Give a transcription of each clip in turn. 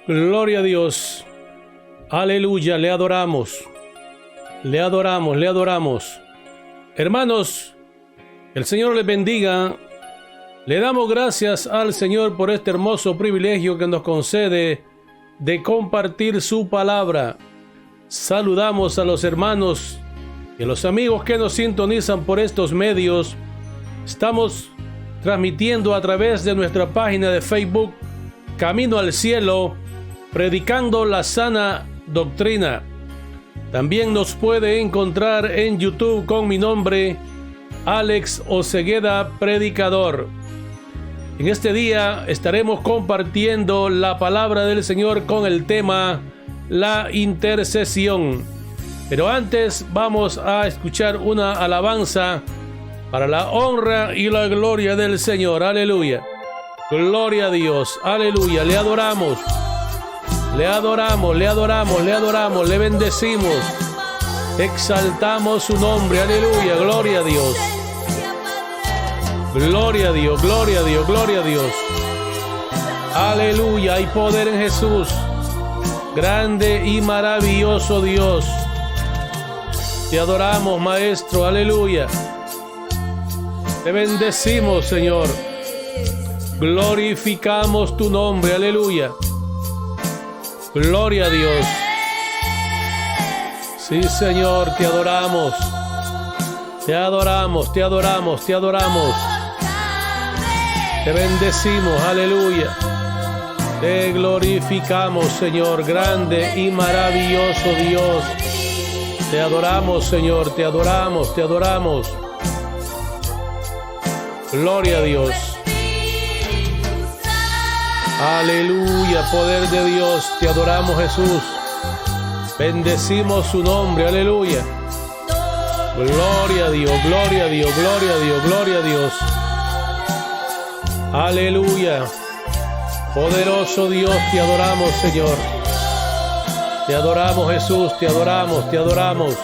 Gloria a Dios. Aleluya, le adoramos. Le adoramos, le adoramos. Hermanos, el Señor les bendiga. Le damos gracias al Señor por este hermoso privilegio que nos concede de compartir su palabra. Saludamos a los hermanos y a los amigos que nos sintonizan por estos medios. Estamos transmitiendo a través de nuestra página de Facebook Camino al Cielo, predicando la sana doctrina. También nos puede encontrar en YouTube con mi nombre, Alex Osegueda Predicador. En este día estaremos compartiendo la palabra del Señor con el tema la intercesión. Pero antes vamos a escuchar una alabanza para la honra y la gloria del Señor. Aleluya. Gloria a Dios. Aleluya. Le adoramos. Le adoramos, le adoramos, le adoramos, le bendecimos. Exaltamos su nombre. Aleluya. Gloria a Dios. Gloria a Dios, gloria a Dios, gloria a Dios. Aleluya. Hay poder en Jesús. Grande y maravilloso Dios. Te adoramos, Maestro. Aleluya. Te bendecimos, Señor. Glorificamos tu nombre. Aleluya. Gloria a Dios. Sí, Señor, te adoramos. Te adoramos, te adoramos, te adoramos. Te bendecimos. Aleluya. Te glorificamos, Señor. Grande y maravilloso Dios. Te adoramos, Señor. Te adoramos, te adoramos. Gloria a Dios. Aleluya, poder de Dios. Te adoramos, Jesús. Bendecimos su nombre. Aleluya. Gloria a Dios, gloria a Dios, gloria a Dios, gloria a Dios. Aleluya. Poderoso Dios, te adoramos, Señor. Te adoramos, Jesús. Te adoramos, te adoramos.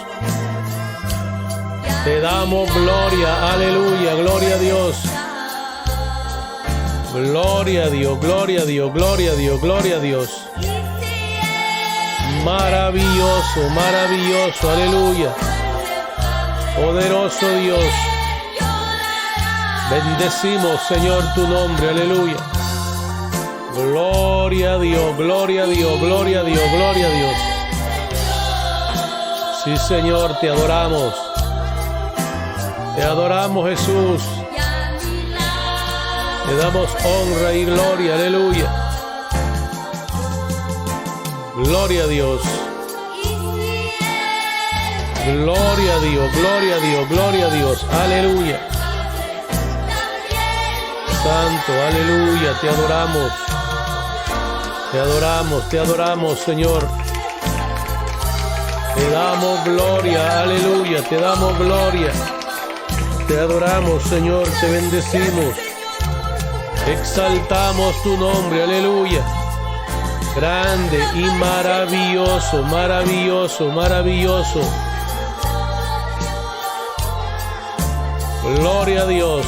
Te damos gloria. Aleluya, gloria a Dios. Gloria a Dios, gloria a Dios, gloria a Dios, gloria a Dios. Maravilloso, maravilloso, aleluya. Poderoso Dios. Bendecimos, Señor, tu nombre, aleluya. Gloria a Dios, gloria a Dios, gloria a Dios, gloria a Dios. Sí, Señor, te adoramos. Te adoramos, Jesús. Le damos honra y gloria, aleluya. Gloria a Dios. Gloria a Dios, gloria a Dios, gloria a Dios, aleluya. Santo, aleluya, te adoramos. Te adoramos, te adoramos, Señor. Te damos gloria, aleluya, te damos gloria. Te adoramos, Señor, te bendecimos. Exaltamos tu nombre, aleluya. Grande y maravilloso, maravilloso, maravilloso. Gloria a Dios.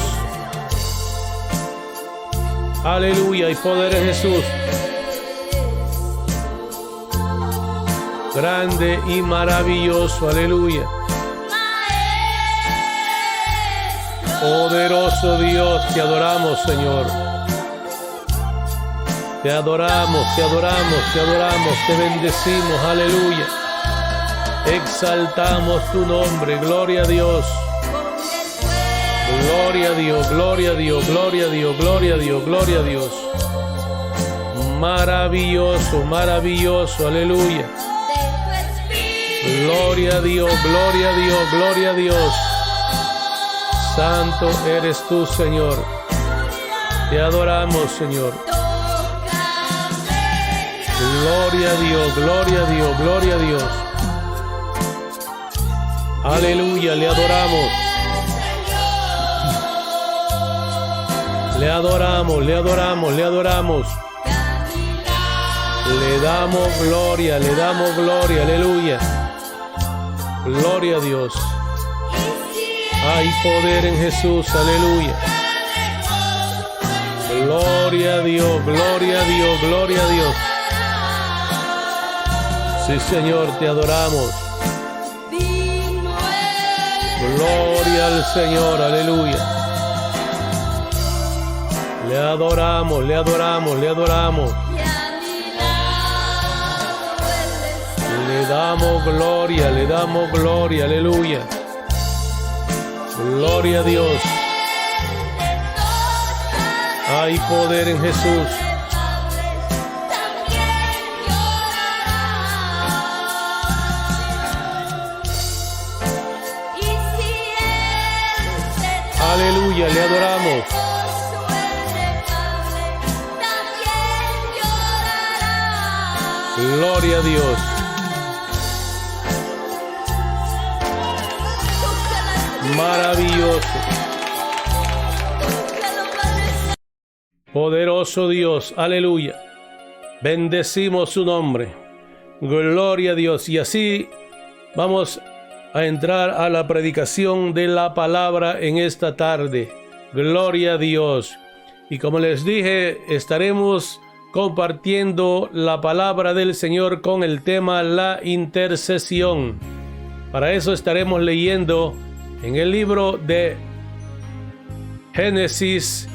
Aleluya, y poder en Jesús. Grande y maravilloso, aleluya. Poderoso Dios, te adoramos, Señor. Te adoramos, te adoramos, te adoramos, te bendecimos, aleluya. Exaltamos tu nombre, gloria a Dios. Gloria a Dios, gloria a Dios, gloria a Dios, gloria a Dios, gloria a Dios. Maravilloso, maravilloso, aleluya. Gloria a Dios, gloria a Dios, gloria a Dios. Santo eres tú, Señor. Te adoramos, Señor. Gloria a Dios, gloria a Dios, gloria a Dios. Aleluya, le adoramos. Le adoramos, le adoramos, le adoramos. Le damos gloria, aleluya. Gloria a Dios. Hay poder en Jesús, aleluya. Gloria a Dios, gloria a Dios, gloria a Dios. Sí, Señor, te adoramos. Gloria al Señor, aleluya. Le adoramos, le adoramos, le adoramos. Le damos gloria, aleluya. Gloria a Dios. Hay poder en Jesús. Aleluya, le adoramos. Gloria a Dios. Maravilloso. Poderoso Dios. Aleluya. Bendecimos su nombre. Gloria a Dios. Y así vamos a entrar a la predicación de la palabra en esta tarde. Gloria a Dios. Y como les dije, estaremos compartiendo la palabra del Señor con el tema la intercesión. Para eso estaremos leyendo en el libro de Génesis,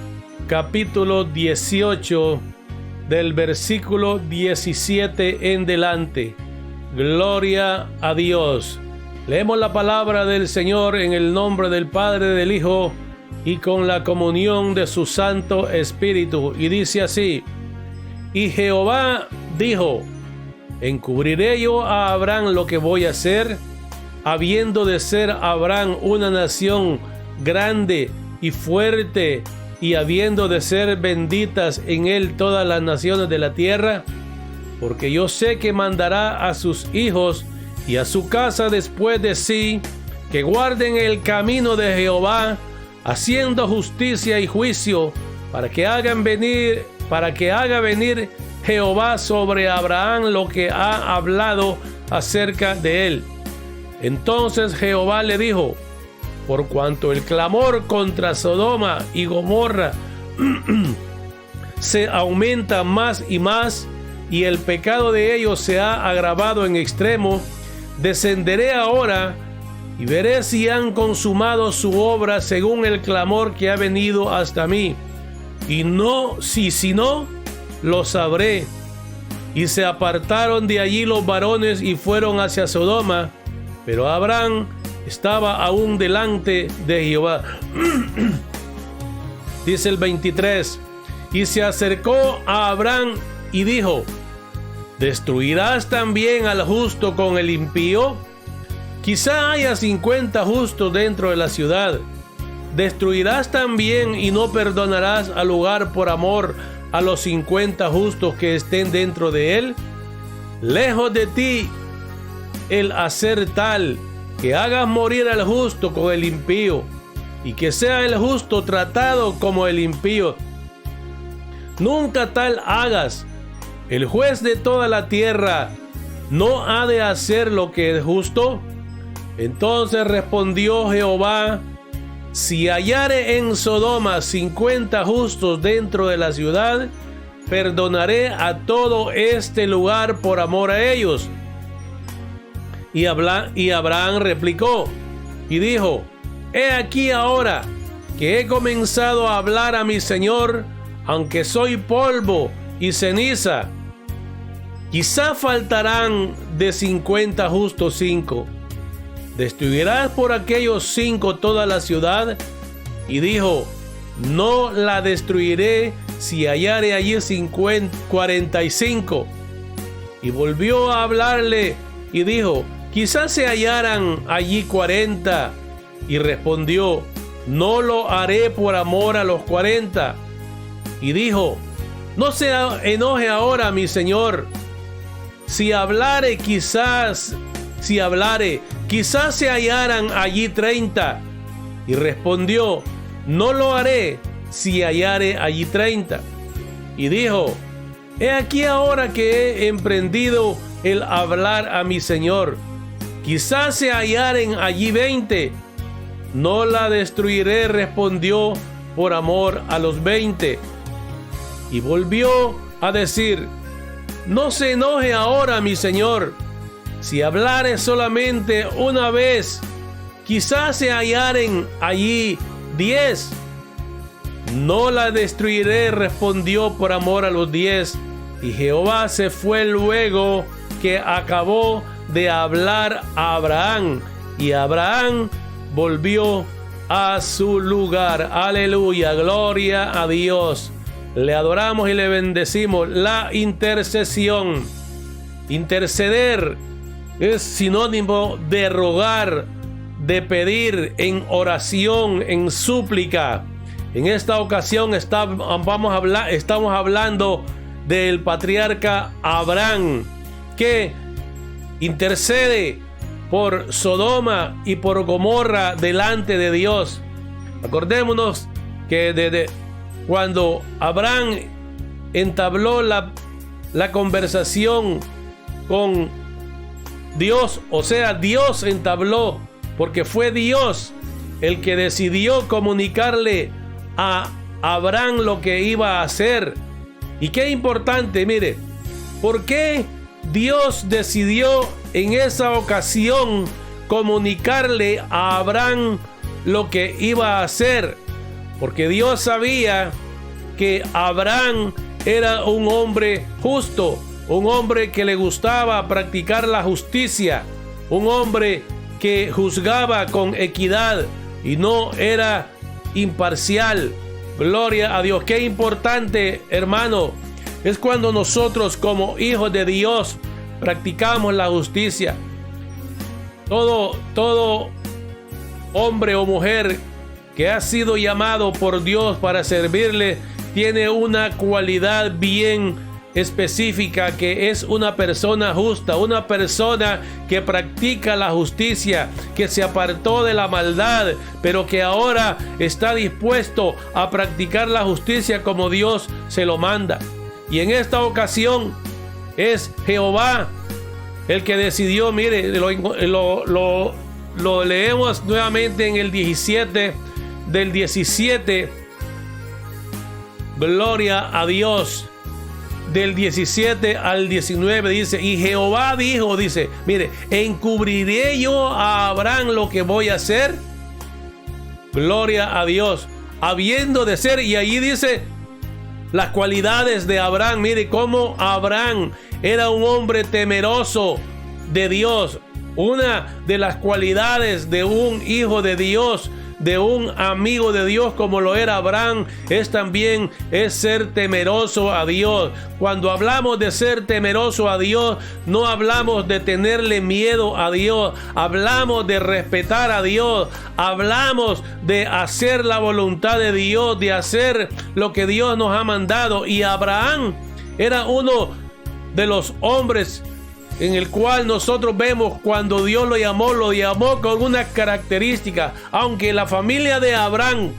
capítulo 18, del versículo 17 en delante. Gloria a Dios. Leemos la palabra del Señor en el nombre del Padre, del Hijo y con la comunión de su Santo Espíritu. Y dice así: y Jehová dijo: ¿encubriré yo a Abraham lo que voy a hacer? Habiendo de ser Abraham una nación grande y fuerte, y habiendo de ser benditas en él todas las naciones de la tierra. Porque yo sé que mandará a sus hijos y a su casa después de sí, que guarden el camino de Jehová, haciendo justicia y juicio, para que haga venir Jehová sobre Abraham lo que ha hablado acerca de él. Entonces Jehová le dijo: por cuanto el clamor contra Sodoma y Gomorra se aumenta más y más, y el pecado de ellos se ha agravado en extremo, descenderé ahora y veré si han consumado su obra según el clamor que ha venido hasta mí. Y no, si no, lo sabré. Y se apartaron de allí los varones y fueron hacia Sodoma, pero Abraham estaba aún delante de Jehová. Dice el 23: y se acercó a Abraham y dijo: ¿destruirás también al justo con el impío? Quizá haya 50 justos dentro de la ciudad. ¿Destruirás también y no perdonarás al lugar por amor a los 50 justos que estén dentro de él? Lejos de ti el hacer tal, que hagas morir al justo con el impío, y que sea el justo tratado como el impío. Nunca tal hagas. El juez de toda la tierra ¿no ha de hacer lo que es justo? Entonces respondió Jehová: si hallare en Sodoma 50 justos dentro de la ciudad, perdonaré a todo este lugar por amor a ellos. Y Abraham replicó y dijo: he aquí ahora que he comenzado a hablar a mi Señor, aunque soy polvo y ceniza. Quizá faltarán de 50 justos 5. ¿Destruirás por aquellos 5 toda la ciudad? Y dijo: no la destruiré si hallare allí 45. Y volvió a hablarle y dijo: quizás se hallaran allí 40. Y respondió: no lo haré por amor a los 40. Y dijo: no se enoje ahora mi señor. Si hablare, quizás se hallaran allí 30. Y respondió: no lo haré si hallare allí 30. Y dijo: he aquí ahora que he emprendido el hablar a mi señor. Quizás se hallaren allí 20. No la destruiré, respondió, por amor a los 20. Y volvió a decir: no se enoje ahora mi señor. si hablares solamente una vez, quizás se hallaren allí 10. No la destruiré, respondió por amor a los 10. Y Jehová se fue luego que acabó de hablar a Abraham. Y Abraham volvió a su lugar. Aleluya, gloria a Dios. Le adoramos y le bendecimos. La intercesión. Interceder es sinónimo de rogar, de pedir en oración, en súplica. En esta ocasión estamos hablando del patriarca Abraham, que intercede por Sodoma y por Gomorra delante de Dios. Acordémonos que desde cuando Abraham entabló la conversación con Dios, o sea, Dios entabló, porque fue Dios el que decidió comunicarle a Abraham lo que iba a hacer. Y qué importante, mire, ¿por qué Dios decidió en esa ocasión comunicarle a Abraham lo que iba a hacer? Porque Dios sabía que Abraham era un hombre justo, un hombre que le gustaba practicar la justicia, un hombre que juzgaba con equidad y no era imparcial. Gloria a Dios. Qué importante, hermano, es cuando nosotros como hijos de Dios practicamos la justicia. Todo hombre o mujer que ha sido llamado por Dios para servirle tiene una cualidad bien específica, que es una persona justa, una persona que practica la justicia, que se apartó de la maldad, pero que ahora está dispuesto a practicar la justicia como Dios se lo manda. Y en esta ocasión es Jehová el que decidió. Mire, lo leemos nuevamente en el 17, del 17, gloria a Dios. Del 17 al 19 dice: y Jehová dijo, dice, mire, ¿encubriré yo a Abraham lo que voy a hacer? Gloria a Dios. Habiendo de ser, y allí dice las cualidades de Abraham. Mire cómo Abraham era un hombre temeroso de Dios. Una de las cualidades de un hijo de Dios, de un amigo de Dios como lo era Abraham, es ser temeroso a Dios. Cuando hablamos de ser temeroso a Dios, no hablamos de tenerle miedo a Dios, hablamos de respetar a Dios, hablamos de hacer la voluntad de Dios, de hacer lo que Dios nos ha mandado. Y Abraham era uno de los hombres en el cual nosotros vemos cuando Dios lo llamó con una característica. Aunque la familia de Abraham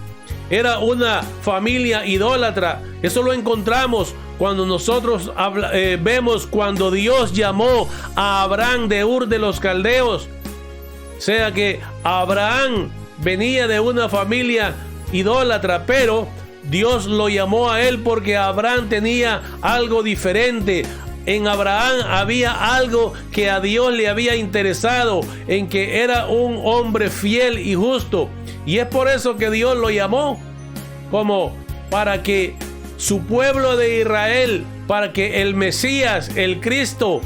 era una familia idólatra, eso lo encontramos cuando nosotros vemos cuando Dios llamó a Abraham de Ur de los Caldeos. O sea que Abraham venía de una familia idólatra, pero Dios lo llamó a él porque Abraham tenía algo diferente. En Abraham había algo que a Dios le había interesado, en que era un hombre fiel y justo. Y es por eso que Dios lo llamó, como para que su pueblo de Israel, para que el Mesías, el Cristo,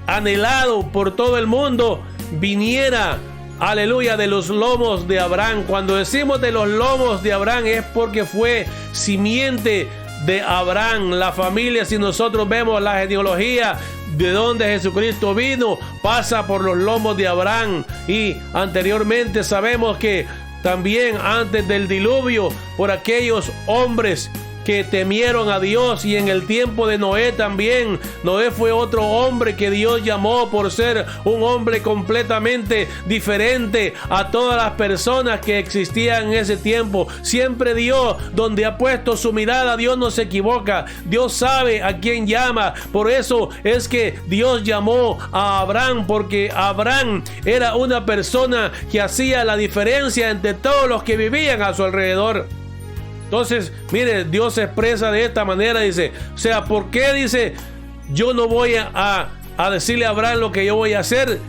anhelado por todo el mundo, viniera, aleluya, de los lomos de Abraham. Cuando decimos de los lomos de Abraham es porque fue simiente de Abraham, la familia. Si nosotros vemos la genealogía de donde Jesucristo vino, pasa por los lomos de Abraham. Y anteriormente sabemos que también antes del diluvio, por aquellos hombres que temieron a Dios, y en el tiempo de Noé también. Noé fue otro hombre que Dios llamó por ser un hombre completamente diferente a todas las personas que existían en ese tiempo. Siempre Dios, donde ha puesto su mirada, Dios no se equivoca. Dios sabe a quién llama. Por eso es que Dios llamó a Abraham, porque Abraham era una persona que hacía la diferencia entre todos los que vivían a su alrededor. Entonces, mire, Dios se expresa de esta manera, dice, o sea, ¿por qué dice yo no voy a a decirle a Abraham lo que yo voy a hacer.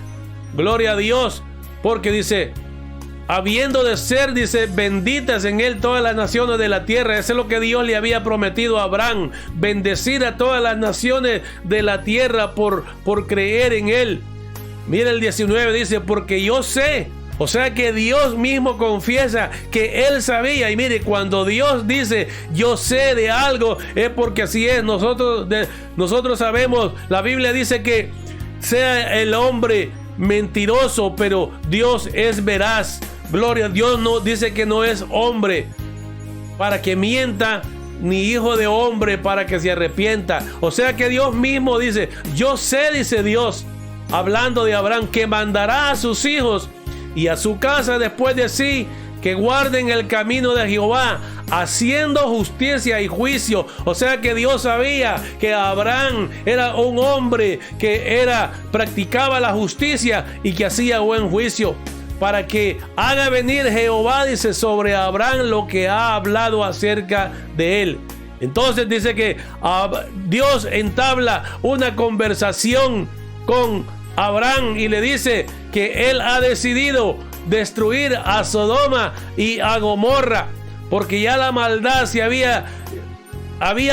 Gloria a Dios, porque dice, habiendo de ser, dice, benditas en él todas las naciones de la tierra. Eso es lo que Dios le había prometido a Abraham, bendecir a todas las naciones de la tierra por creer en él. Mira el 19, dice, porque yo sé. O sea que Dios mismo confiesa que él sabía. Y mire, cuando Dios dice yo sé de algo, es porque así es. Nosotros sabemos, la Biblia dice que sea el hombre mentiroso, pero Dios es veraz. Gloria a Dios, no dice que no es hombre para que mienta, ni hijo de hombre para que se arrepienta. O sea que Dios mismo dice, yo sé, dice Dios, hablando de Abraham, que mandará a sus hijos y a su casa después de sí, que guarden el camino de Jehová, haciendo justicia y juicio. O sea que Dios sabía que Abraham era un hombre que practicaba la justicia y que hacía buen juicio, para que haga venir Jehová, dice, sobre Abraham lo que ha hablado acerca de él. Entonces dice que Dios entabla una conversación con Abraham y le dice que él ha decidido destruir a Sodoma y a Gomorra, porque ya la maldad se había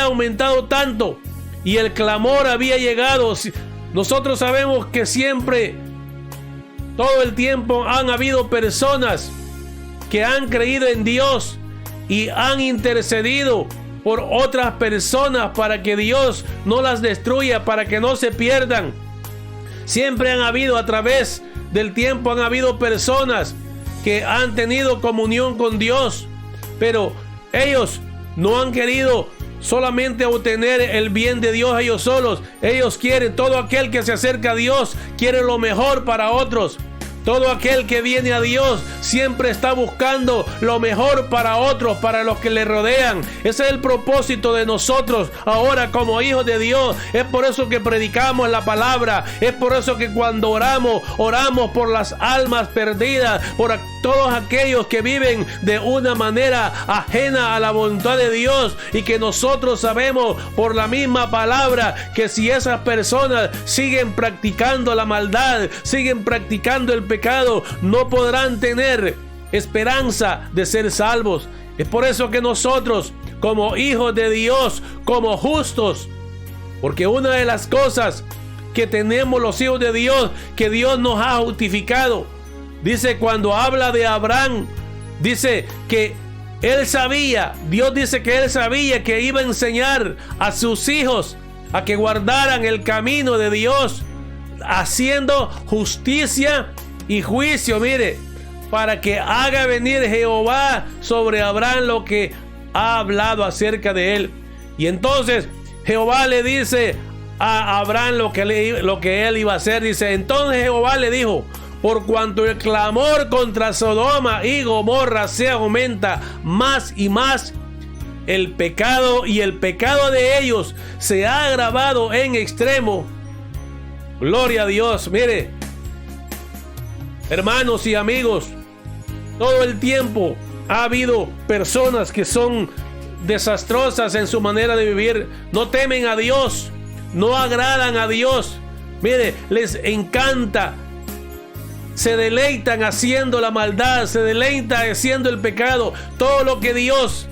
aumentado tanto y el clamor había llegado. Nosotros sabemos que siempre, todo el tiempo, han habido personas que han creído en Dios y han intercedido por otras personas para que Dios no las destruya, para que no se pierdan. Siempre han habido, a través del tiempo, han habido personas que han tenido comunión con Dios, pero ellos no han querido solamente obtener el bien de Dios ellos solos. Ellos quieren, todo aquel que se acerca a Dios quiere lo mejor para otros. Todo aquel que viene a Dios siempre está buscando lo mejor para otros, para los que le rodean. Ese es el propósito de nosotros ahora como hijos de Dios. Es por eso que predicamos la palabra. Es por eso que cuando oramos por las almas perdidas, por todos aquellos que viven de una manera ajena a la voluntad de Dios, y que nosotros sabemos por la misma palabra que si esas personas siguen practicando la maldad, siguen practicando el pecado, no podrán tener esperanza de ser salvos. Es por eso que nosotros, como hijos de Dios, como justos, porque una de las cosas que tenemos los hijos de Dios, que Dios nos ha justificado, dice, cuando habla de Abraham, dice que él sabía, Dios dice que él sabía que iba a enseñar a sus hijos a que guardaran el camino de Dios, haciendo justicia y juicio, mire, para que haga venir Jehová sobre Abraham lo que ha hablado acerca de él. Y entonces Jehová le dice a Abraham lo que él iba a hacer. Dice, entonces Jehová le dijo, por cuanto el clamor contra Sodoma y Gomorra se aumenta más y más, el pecado de ellos se ha agravado en extremo. Gloria a Dios. Mire, hermanos y amigos, todo el tiempo ha habido personas que son desastrosas en su manera de vivir. No temen a Dios, no agradan a Dios. Mire, les encanta, se deleitan haciendo la maldad, se deleitan haciendo el pecado. Todo lo que Dios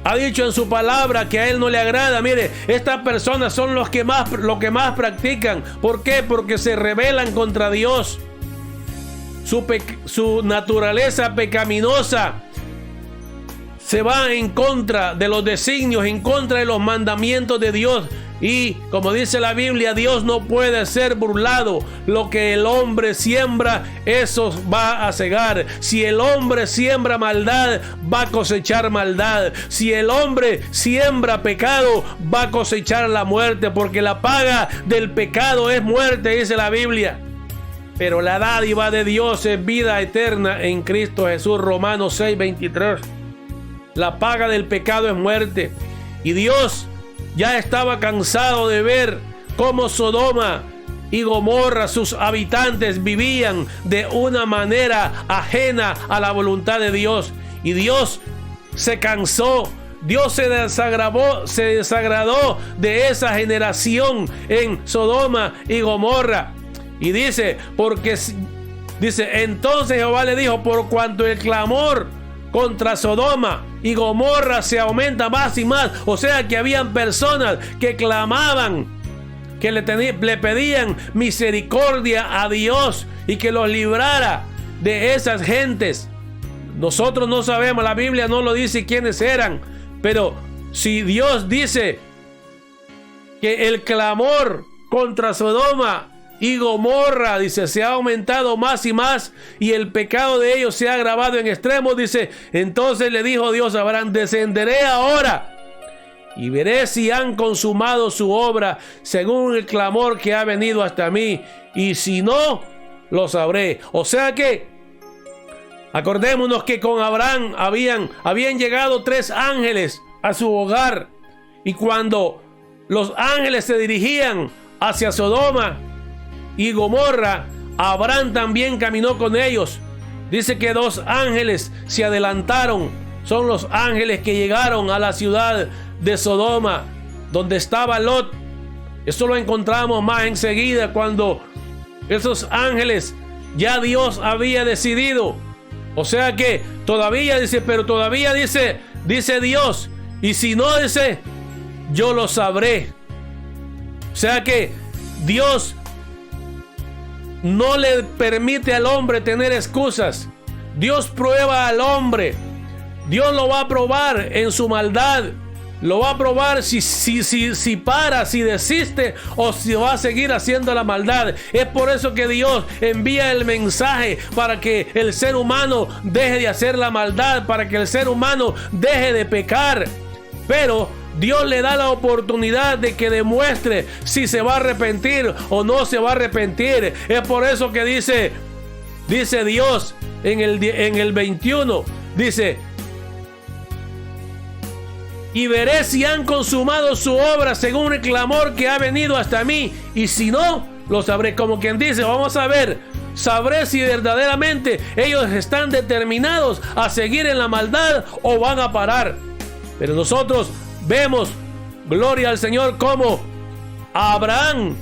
ha dicho en su palabra que a él no le agrada. Mire, estas personas son lo que más practican. ¿Por qué? Porque se rebelan contra Dios. Su naturaleza pecaminosa se va en contra de los designios, en contra de los mandamientos de Dios. Y como dice la Biblia, Dios no puede ser burlado. Lo que el hombre siembra, eso va a cegar. Si el hombre siembra maldad, va a cosechar maldad. Si el hombre siembra pecado, va a cosechar la muerte, porque la paga del pecado es muerte, dice la Biblia. Pero la dádiva de Dios es vida eterna en Cristo Jesús. Romanos 6:23. La paga del pecado es muerte. Y Dios ya estaba cansado de ver cómo Sodoma y Gomorra, sus habitantes, vivían de una manera ajena a la voluntad de Dios. Y Dios se cansó Dios se desagradó de esa generación en Sodoma y Gomorra. Y dice, entonces Jehová le dijo, por cuanto el clamor contra Sodoma y Gomorra se aumenta más y más. O sea que habían personas que clamaban, que le pedían misericordia a Dios y que los librara de esas gentes. Nosotros no sabemos, la Biblia no lo dice quiénes eran, pero si Dios dice que el clamor contra Sodoma y Gomorra, dice, se ha aumentado más y más, y el pecado de ellos se ha agravado en extremos, dice, entonces le dijo Dios a Abraham, descenderé ahora y veré si han consumado su obra según el clamor que ha venido hasta mí, y si no, lo sabré. O sea que acordémonos que con Abraham habían llegado 3 ángeles a su hogar, y cuando los ángeles se dirigían hacia Sodoma y Gomorra, Abraham también caminó con ellos. Dice que 2 ángeles se adelantaron. Son los ángeles que llegaron a la ciudad de Sodoma, donde estaba Lot. Eso lo encontramos más enseguida, cuando esos ángeles ya Dios había decidido. O sea que todavía dice, pero todavía dice Dios, y si no, dice, yo lo sabré. O sea que Dios no le permite al hombre tener excusas. Dios prueba al hombre. Dios lo va a probar en su maldad. Lo va a probar si para, si desiste, o si va a seguir haciendo la maldad. Es por eso que Dios envía el mensaje, para que el ser humano deje de hacer la maldad, para que el ser humano deje de pecar. Pero Dios le da la oportunidad de que demuestre si se va a arrepentir o no se va a arrepentir. Es por eso que dice Dios en el 21, dice, y veré si han consumado su obra según el clamor que ha venido hasta mí, y si no, lo sabré. Como quien dice, vamos a ver, sabré si verdaderamente ellos están determinados a seguir en la maldad o van a parar. Pero nosotros vemos, gloria al Señor, cómo Abraham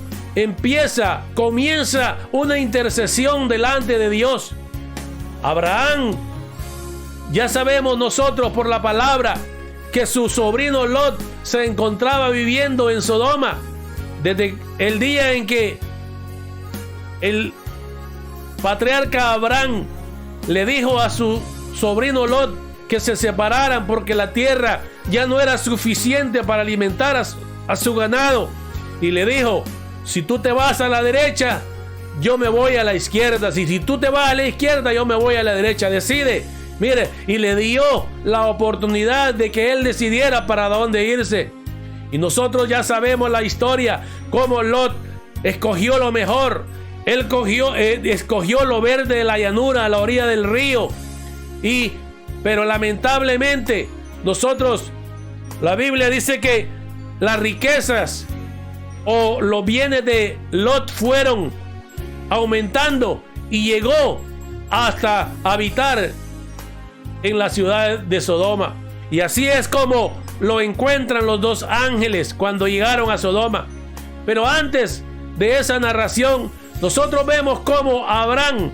comienza una intercesión delante de Dios. Abraham, ya sabemos nosotros por la palabra que su sobrino Lot se encontraba viviendo en Sodoma desde el día en que el patriarca Abraham le dijo a su sobrino Lot que se separaran, porque la tierra ya no era suficiente para alimentar a su ganado, y le dijo, si tú te vas a la derecha, yo me voy a la izquierda, si tú te vas a la izquierda, yo me voy a la derecha, decide. Mire, y le dio la oportunidad de que él decidiera para dónde irse. Y nosotros ya sabemos la historia, cómo Lot escogió lo mejor. Él escogió lo verde de la llanura, a la orilla del río. Pero lamentablemente, la Biblia dice que las riquezas o los bienes de Lot fueron aumentando, y llegó hasta habitar en la ciudad de Sodoma. Y así es como lo encuentran los 2 ángeles cuando llegaron a Sodoma. Pero antes de esa narración, nosotros vemos cómo Abraham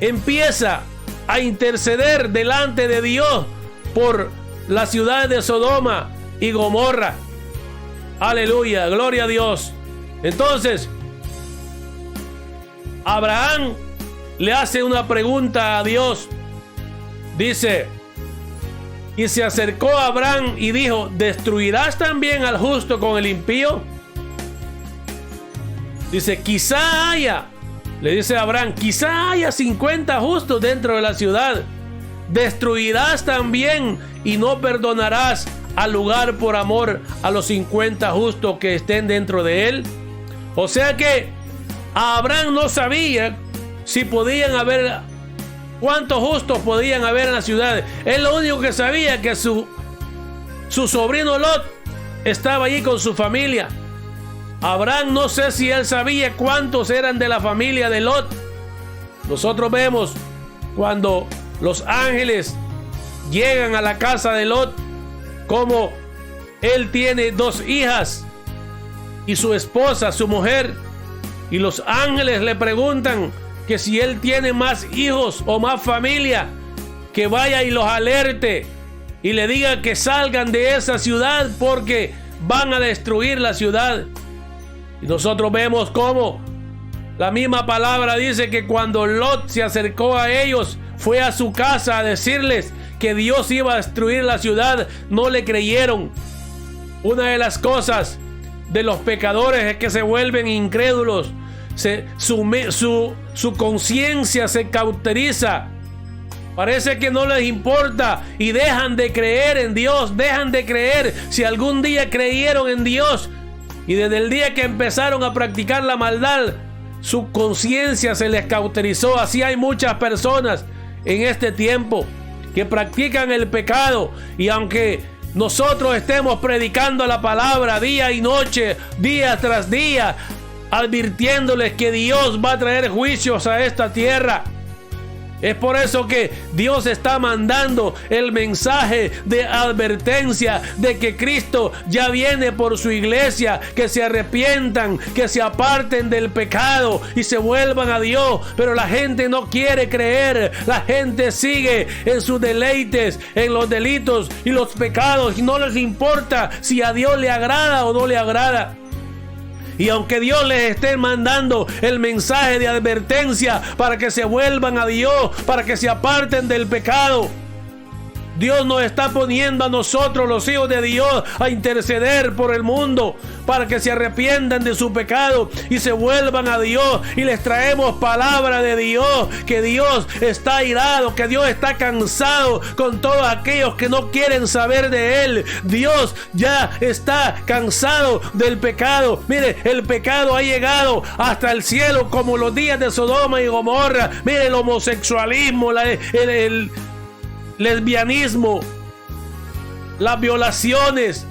empieza a interceder delante de Dios por la ciudad de Sodoma y Gomorra. Aleluya, gloria a Dios. Entonces, Abraham le hace una pregunta a Dios. Dice, y se acercó a Abraham y dijo, ¿destruirás también al justo con el impío? Dice, quizá haya, le dice a Abraham, quizá haya 50 justos dentro de la ciudad. ¿Destruirás también y no perdonarás al lugar por amor a los 50 justos que estén dentro de él? O sea que Abraham no sabía si podían haber, cuántos justos podían haber en la ciudad. Él lo único que sabía que su sobrino Lot estaba allí con su familia. Abraham, no sé si él sabía cuántos eran de la familia de Lot. Nosotros vemos cuando los ángeles llegan a la casa de Lot, como él tiene 2 hijas y su esposa, su mujer, y los ángeles le preguntan que si él tiene más hijos o más familia, que vaya y los alerte y le diga que salgan de esa ciudad porque van a destruir la ciudad. Y nosotros vemos cómo la misma palabra dice que cuando Lot se acercó a ellos, fue a su casa a decirles que Dios iba a destruir la ciudad, no le creyeron. Una de las cosas de los pecadores es que se vuelven incrédulos. Su conciencia se cauteriza. Parece que no les importa y dejan de creer en Dios, dejan de creer. Si algún día creyeron en Dios y desde el día que empezaron a practicar la maldad, su conciencia se les cauterizó. Así hay muchas personas en este tiempo que practican el pecado, y aunque nosotros estemos predicando la palabra día y noche, día tras día, advirtiéndoles que Dios va a traer juicios a esta tierra, es por eso que Dios está mandando el mensaje de advertencia de que Cristo ya viene por su iglesia, que se arrepientan, que se aparten del pecado y se vuelvan a Dios. Pero la gente no quiere creer, la gente sigue en sus deleites, en los delitos y los pecados, y no les importa si a Dios le agrada o no le agrada. Y aunque Dios les esté mandando el mensaje de advertencia para que se vuelvan a Dios, para que se aparten del pecado, Dios nos está poniendo a nosotros, los hijos de Dios, a interceder por el mundo para que se arrepientan de su pecado y se vuelvan a Dios. Y les traemos palabra de Dios, que Dios está airado, que Dios está cansado con todos aquellos que no quieren saber de Él. Dios ya está cansado del pecado. Mire, el pecado ha llegado hasta el cielo, como los días de Sodoma y Gomorra. Mire, el homosexualismo, el lesbianismo, las violaciones,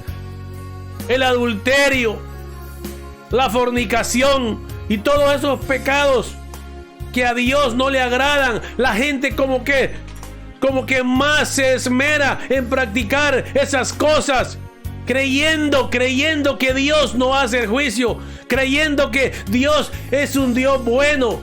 el adulterio, la fornicación y todos esos pecados que a Dios no le agradan. La gente como que más se esmera en practicar esas cosas, creyendo que Dios no hace el juicio, creyendo que Dios es un Dios bueno.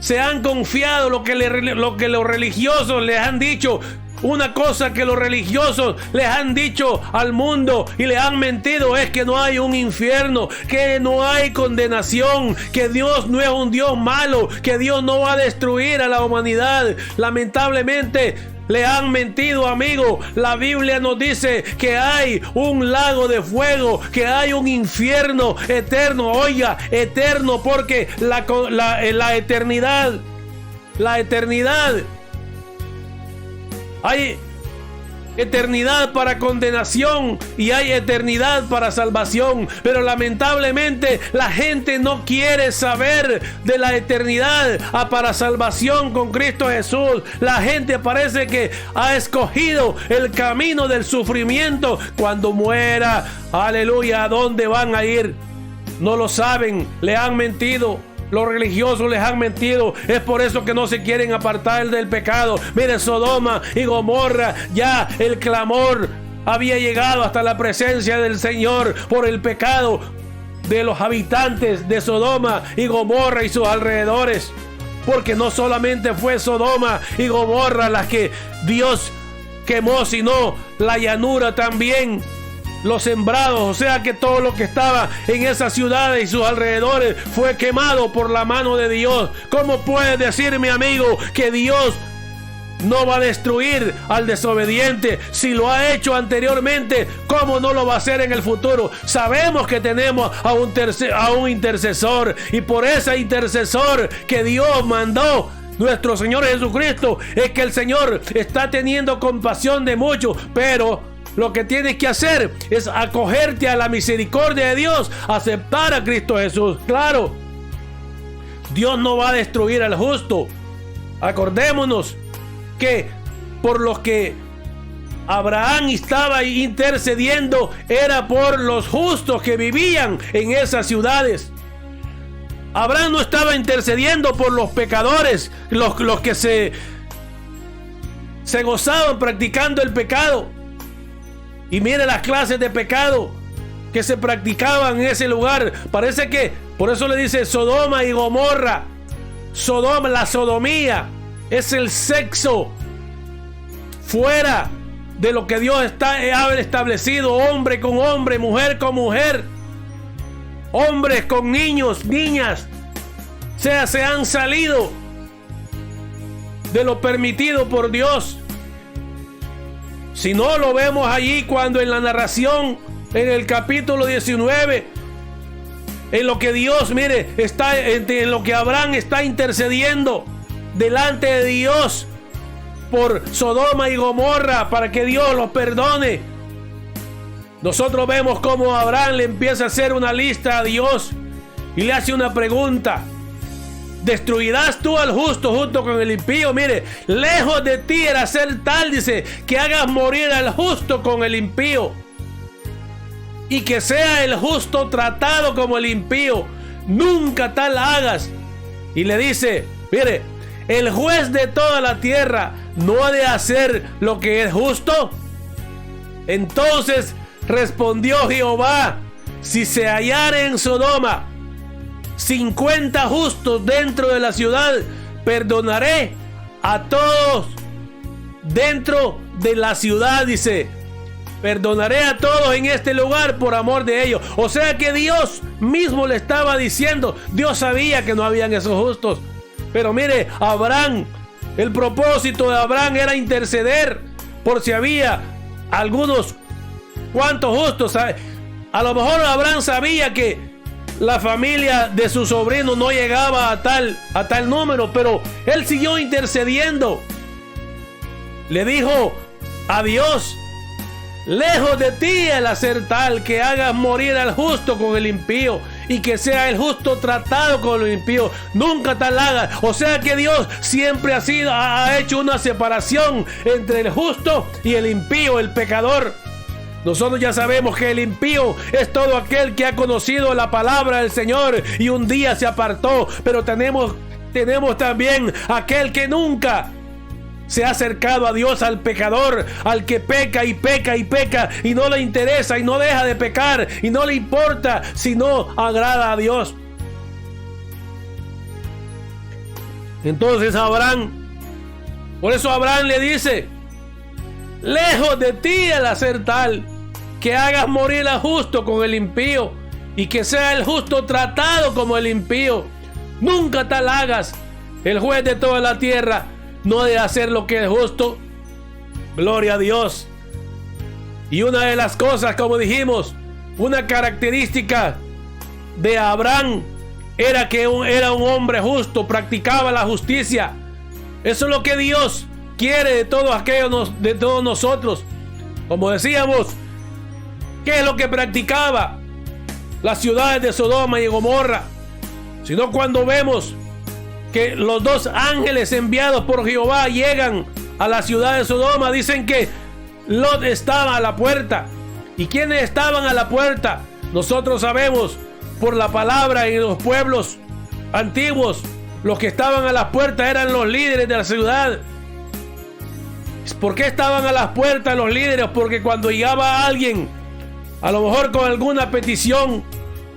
Se han confiado lo que los religiosos les han dicho. Una cosa que los religiosos les han dicho al mundo y le han mentido es que no hay un infierno, que no hay condenación, que Dios no es un Dios malo, que Dios no va a destruir a la humanidad. Lamentablemente le han mentido, amigo. La Biblia nos dice que hay un lago de fuego, que hay un infierno eterno. Oiga, eterno, porque la eternidad, hay eternidad para condenación y hay eternidad para salvación. Pero lamentablemente la gente no quiere saber de la eternidad para salvación con Cristo Jesús. La gente parece que ha escogido el camino del sufrimiento. Cuando muera, aleluya, ¿a dónde van a ir? No lo saben, le han mentido. Los religiosos les han mentido. Es por eso que no se quieren apartar del pecado. Mire, Sodoma y Gomorra, ya el clamor había llegado hasta la presencia del Señor por el pecado de los habitantes de Sodoma y Gomorra y sus alrededores. Porque no solamente fue Sodoma y Gomorra las que Dios quemó, sino la llanura también, los sembrados, o sea que todo lo que estaba en esas ciudades y sus alrededores fue quemado por la mano de Dios. ¿Cómo puede decir, mi amigo, que Dios no va a destruir al desobediente? Si lo ha hecho anteriormente, ¿cómo no lo va a hacer en el futuro? Sabemos que tenemos a un intercesor, y por ese intercesor que Dios mandó, nuestro Señor Jesucristo, es que el Señor está teniendo compasión de muchos. Pero lo que tienes que hacer es acogerte a la misericordia de Dios, aceptar a Cristo Jesús. Claro, Dios no va a destruir al justo. Acordémonos que por los que Abraham estaba intercediendo era por los justos que vivían en esas ciudades. Abraham no estaba intercediendo por los pecadores, los que se se gozaban practicando el pecado. Y mire las clases de pecado que se practicaban en ese lugar. Parece que, por eso le dice Sodoma y Gomorra. Sodoma, la sodomía, es el sexo fuera de lo que Dios ha establecido. Hombre con hombre, mujer con mujer, hombres con niños, niñas. O sea, se han salido de lo permitido por Dios. Si no, lo vemos allí cuando en la narración, en el capítulo 19, en lo que Dios, mire, en lo que Abraham está intercediendo delante de Dios por Sodoma y Gomorra para que Dios los perdone. Nosotros vemos cómo Abraham le empieza a hacer una lista a Dios y le hace una pregunta: ¿destruirás tú al justo junto con el impío? Mire, lejos de ti era hacer tal, dice, que hagas morir al justo con el impío, y que sea el justo tratado como el impío. Nunca tal hagas. Y le dice, mire, el juez de toda la tierra no ha de hacer lo que es justo. Entonces respondió Jehová: si se hallare en Sodoma 50 justos dentro de la ciudad, perdonaré a todos dentro de la ciudad, dice. Perdonaré a todos en este lugar por amor de ellos. O sea que Dios mismo le estaba diciendo. Dios sabía que no habían esos justos. Pero mire, Abraham, el propósito de Abraham era interceder por si había algunos cuantos justos. A lo mejor Abraham sabía que la familia de su sobrino no llegaba a tal número, pero él siguió intercediendo. Le dijo a Dios: lejos de ti el hacer tal, que hagas morir al justo con el impío, y que sea el justo tratado con el impío. Nunca tal hagas. O sea que Dios siempre ha hecho una separación entre el justo y el impío, el pecador. Nosotros ya sabemos que el impío es todo aquel que ha conocido la palabra del Señor y un día se apartó. Pero tenemos también aquel que nunca se ha acercado a Dios, al pecador, al que peca y peca y peca y no le interesa y no deja de pecar y no le importa si no agrada a Dios. Entonces por eso Abraham le dice: lejos de ti el hacer tal, que hagas morir al justo con el impío, y que sea el justo tratado como el impío. Nunca tal hagas. El juez de toda la tierra no debe hacer lo que es justo. Gloria a Dios. Y una de las cosas, como dijimos, una característica de Abraham era que era un hombre justo, practicaba la justicia. Eso es lo que Dios quiere de todos de todos nosotros. Como decíamos, ¿qué es lo que practicaba las ciudades de Sodoma y Gomorra? Sino cuando vemos que los dos ángeles enviados por Jehová llegan a la ciudad de Sodoma, dicen que Lot estaba a la puerta. ¿Y quiénes estaban a la puerta? Nosotros sabemos por la palabra en los pueblos antiguos, los que estaban a las puertas eran los líderes de la ciudad. ¿Por qué estaban a las puertas los líderes? Porque cuando llegaba alguien, a lo mejor con alguna petición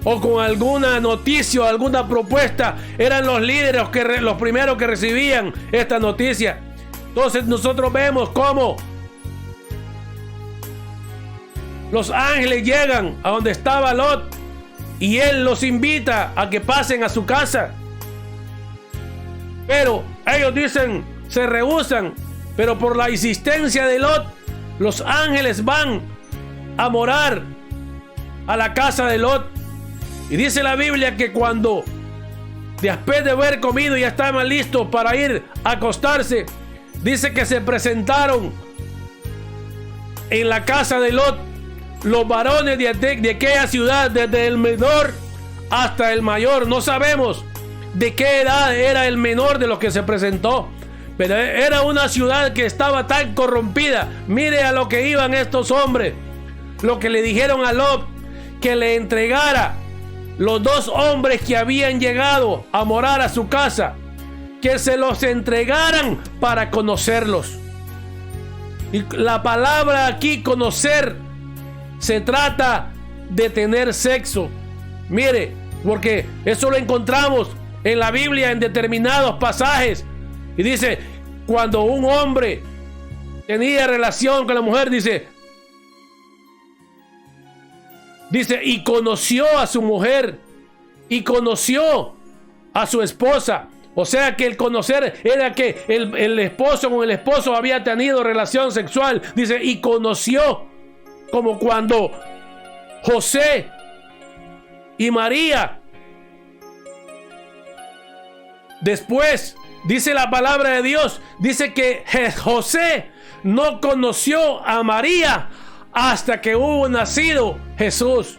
o con alguna noticia o alguna propuesta, eran los líderes los primeros que recibían esta noticia. Entonces nosotros vemos cómo los ángeles llegan a donde estaba Lot y él los invita a que pasen a su casa. Pero ellos dicen, se rehúsan. Pero por la insistencia de Lot, los ángeles van a morar a la casa de Lot. Y dice la Biblia que cuando, después de haber comido, ya estaban listos para ir a acostarse, dice que se presentaron en la casa de Lot los varones de aquella ciudad, desde el menor hasta el mayor. No sabemos de qué edad era el menor de los que se presentó, pero era una ciudad que estaba tan corrompida. Mire a lo que iban estos hombres. Lo que le dijeron a Lot, que le entregara los dos hombres que habían llegado a morar a su casa, que se los entregaran para conocerlos. Y la palabra aquí, conocer, se trata de tener sexo. Mire, porque eso lo encontramos en la Biblia en determinados pasajes. Y dice, cuando un hombre tenía relación con la mujer, dice, y conoció a su mujer, y conoció a su esposa. O sea que el conocer era que el esposo con el esposo había tenido relación sexual. Dice, y conoció, como cuando José y María. Después, dice la palabra de Dios, dice que José no conoció a María hasta que hubo nacido Jesús.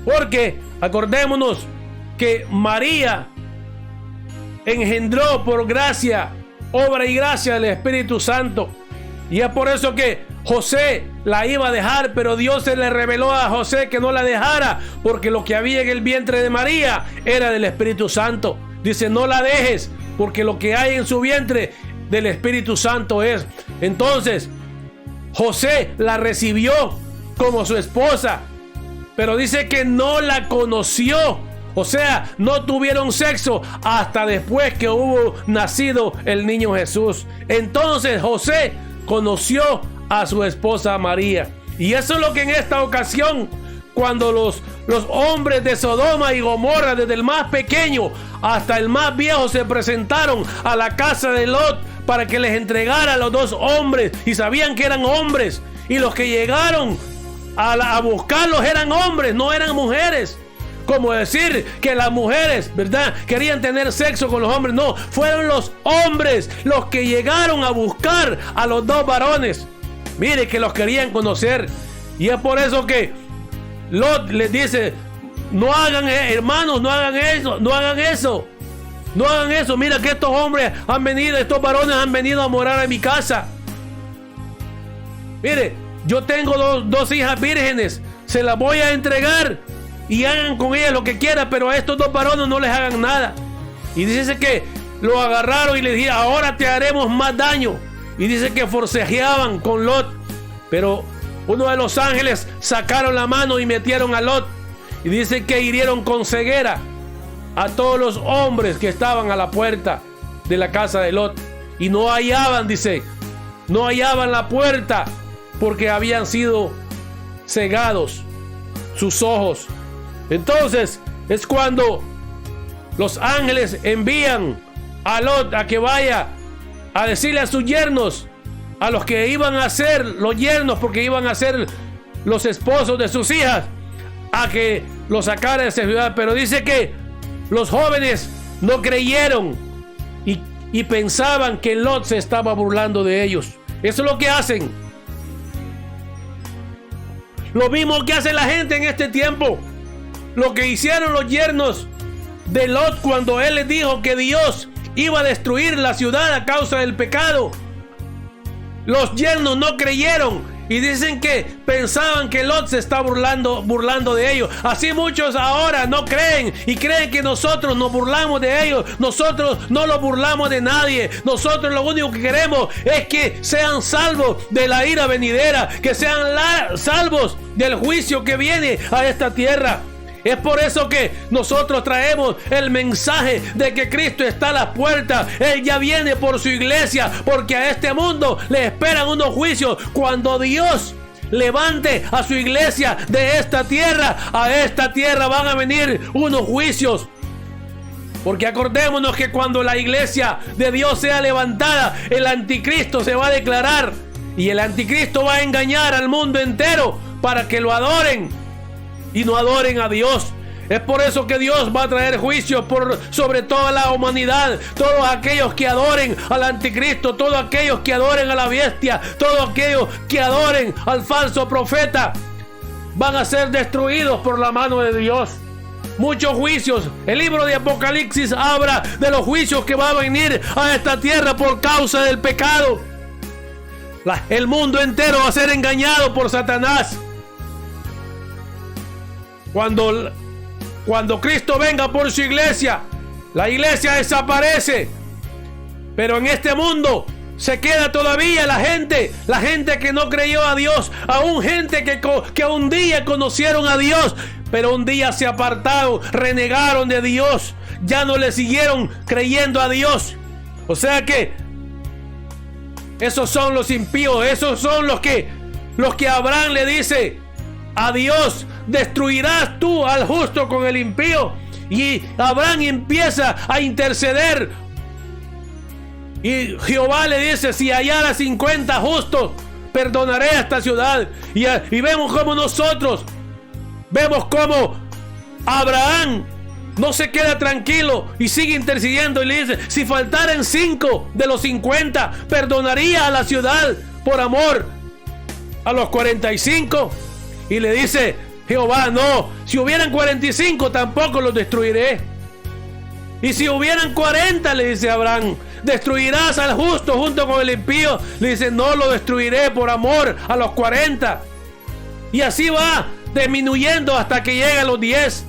Porque acordémonos que María engendró por gracia, obra y gracia del Espíritu Santo. Y es por eso que José la iba a dejar, pero Dios se le reveló a José que no la dejara, porque lo que había en el vientre de María era del Espíritu Santo. Dice, no la dejes, porque lo que hay en su vientre del Espíritu Santo es. Entonces, José la recibió como su esposa, pero dice que no la conoció. O sea, no tuvieron sexo hasta después que hubo nacido el niño Jesús. Entonces José conoció a su esposa María. Y eso es lo que en esta ocasión, cuando los hombres de Sodoma y Gomorra, desde el más pequeño hasta el más viejo, se presentaron a la casa de Lot para que les entregara a los dos hombres, y sabían que eran hombres, y los que llegaron a buscarlos eran hombres, no eran mujeres. Como decir que las mujeres, ¿verdad?, querían tener sexo con los hombres. No, fueron los hombres los que llegaron a buscar a los dos varones. Mire, que los querían conocer. Y es por eso que Lot les dice, no hagan, hermanos, no hagan eso, no hagan eso. No hagan eso. Mira que estos hombres han venido, estos varones han venido a morar en mi casa. Mire, yo tengo dos hijas vírgenes, se las voy a entregar y hagan con ellas lo que quieran, pero a estos dos varones no les hagan nada. Y dice que lo agarraron y le dijeron, ahora te haremos más daño. Y dice que forcejeaban con Lot, pero uno de los ángeles sacaron la mano y metieron a Lot. Y dice que hirieron con ceguera a todos los hombres que estaban a la puerta de la casa de Lot. Y no hallaban, dice, no hallaban la puerta porque habían sido cegados sus ojos. Entonces es cuando los ángeles envían a Lot a que vaya a decirle a sus yernos, a los que iban a ser los yernos, porque iban a ser los esposos de sus hijas, a que los sacara de esa ciudad. Pero dice que los jóvenes no creyeron y pensaban que Lot se estaba burlando de ellos. Eso es lo que hacen. Lo mismo que hace la gente en este tiempo. Lo que hicieron los yernos de Lot cuando él les dijo que Dios iba a destruir la ciudad a causa del pecado. Los yernos no creyeron y dicen que pensaban que Lot se está burlando de ellos. Así muchos ahora no creen y creen que nosotros nos burlamos de ellos. Nosotros no los burlamos de nadie. Nosotros lo único que queremos es que sean salvos de la ira venidera, que sean salvos del juicio que viene a esta tierra. Es por eso que nosotros traemos el mensaje de que Cristo está a las puertas. Él ya viene por su iglesia, porque a este mundo le esperan unos juicios. Cuando Dios levante a su iglesia de esta tierra, a esta tierra van a venir unos juicios. Porque acordémonos que cuando la iglesia de Dios sea levantada, el anticristo se va a declarar. Y el anticristo va a engañar al mundo entero para que lo adoren y no adoren a Dios. Es por eso que Dios va a traer juicio sobre toda la humanidad. Todos aquellos que adoren al anticristo, todos aquellos que adoren a la bestia, todos aquellos que adoren al falso profeta, van a ser destruidos por la mano de Dios. Muchos juicios. El libro de Apocalipsis habla de los juicios que van a venir a esta tierra por causa del pecado. El mundo entero va a ser engañado por Satanás. Cuando Cristo venga por su iglesia, la iglesia desaparece. Pero en este mundo se queda todavía la gente que no creyó a Dios, aún gente que un día conocieron a Dios, pero un día se apartaron, renegaron de Dios, ya no le siguieron creyendo a Dios. O sea que esos son los impíos, esos son los que Abraham le dice a Dios: ¿destruirás tú al justo con el impío? Y Abraham empieza a interceder. Y Jehová le dice: si hallara 50 justos, perdonaré a esta ciudad. Y vemos como nosotros, vemos como Abraham no se queda tranquilo y sigue intercediendo y le dice: si faltaran 5 de los 50, perdonaría a la ciudad por amor a los 45. Y le dice Jehová: no, si hubieran 45 tampoco los destruiré. Y si hubieran 40, le dice Abraham, ¿destruirás al justo junto con el impío? Le dice: no lo destruiré por amor a los 40. Y así va disminuyendo hasta que llega a los 10.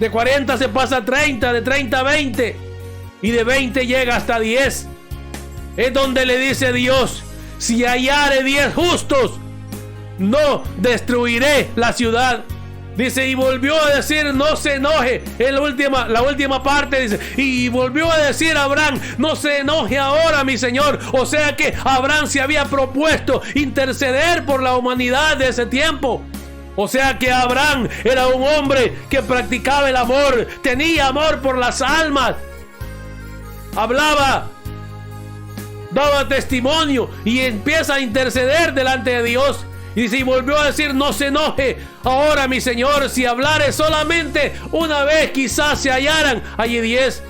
De 40 se pasa a 30, de 30 a 20. Y de 20 llega hasta 10. Es donde le dice Dios: si hallare 10 justos, no destruiré la ciudad. Dice, y volvió a decir: no se enoje. En la última parte dice: y volvió a decir Abraham: no se enoje ahora, mi Señor. O sea que Abraham se había propuesto interceder por la humanidad de ese tiempo. O sea que Abraham era un hombre que practicaba el amor, tenía amor por las almas, hablaba, daba testimonio y empieza a interceder delante de Dios. Y si volvió a decir: no se enoje ahora, mi Señor, si hablare solamente una vez, quizás se hallaran allí 10.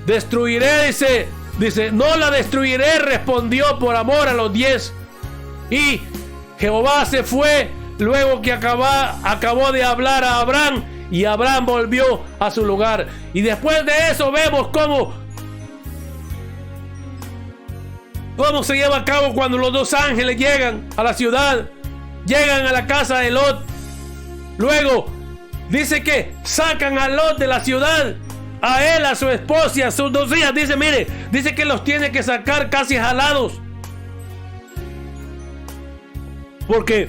Destruiré, dice, no la destruiré, respondió, por amor a los 10. Y Jehová se fue luego que acabó de hablar a Abraham, y Abraham volvió a su lugar. Y después de eso vemos cómo se lleva a cabo cuando los 2 ángeles llegan a la ciudad, llegan a la casa de Lot. Luego dice que sacan a Lot de la ciudad, a él, a su esposa y a sus 2 hijas. Dice que los tiene que sacar casi jalados, porque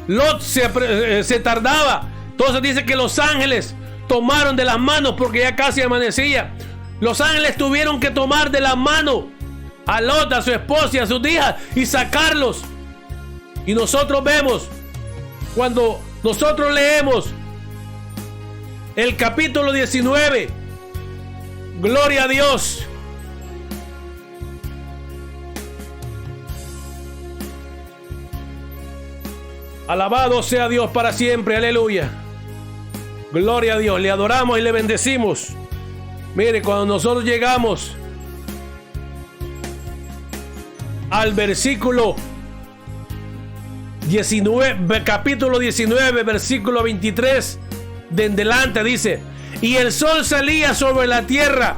Lot se tardaba. Entonces dice que los ángeles tomaron de las manos, porque ya casi amanecía. Los ángeles tuvieron que tomar de las manos a Lot, a su esposa y a sus hijas, y sacarlos. Y nosotros vemos, cuando nosotros leemos el capítulo 19, gloria a Dios, alabado sea Dios para siempre, aleluya, gloria a Dios, le adoramos y le bendecimos. Mire, cuando nosotros llegamos al versículo 19, capítulo 19, versículo 23 de en delante, dice: y el sol salía sobre la tierra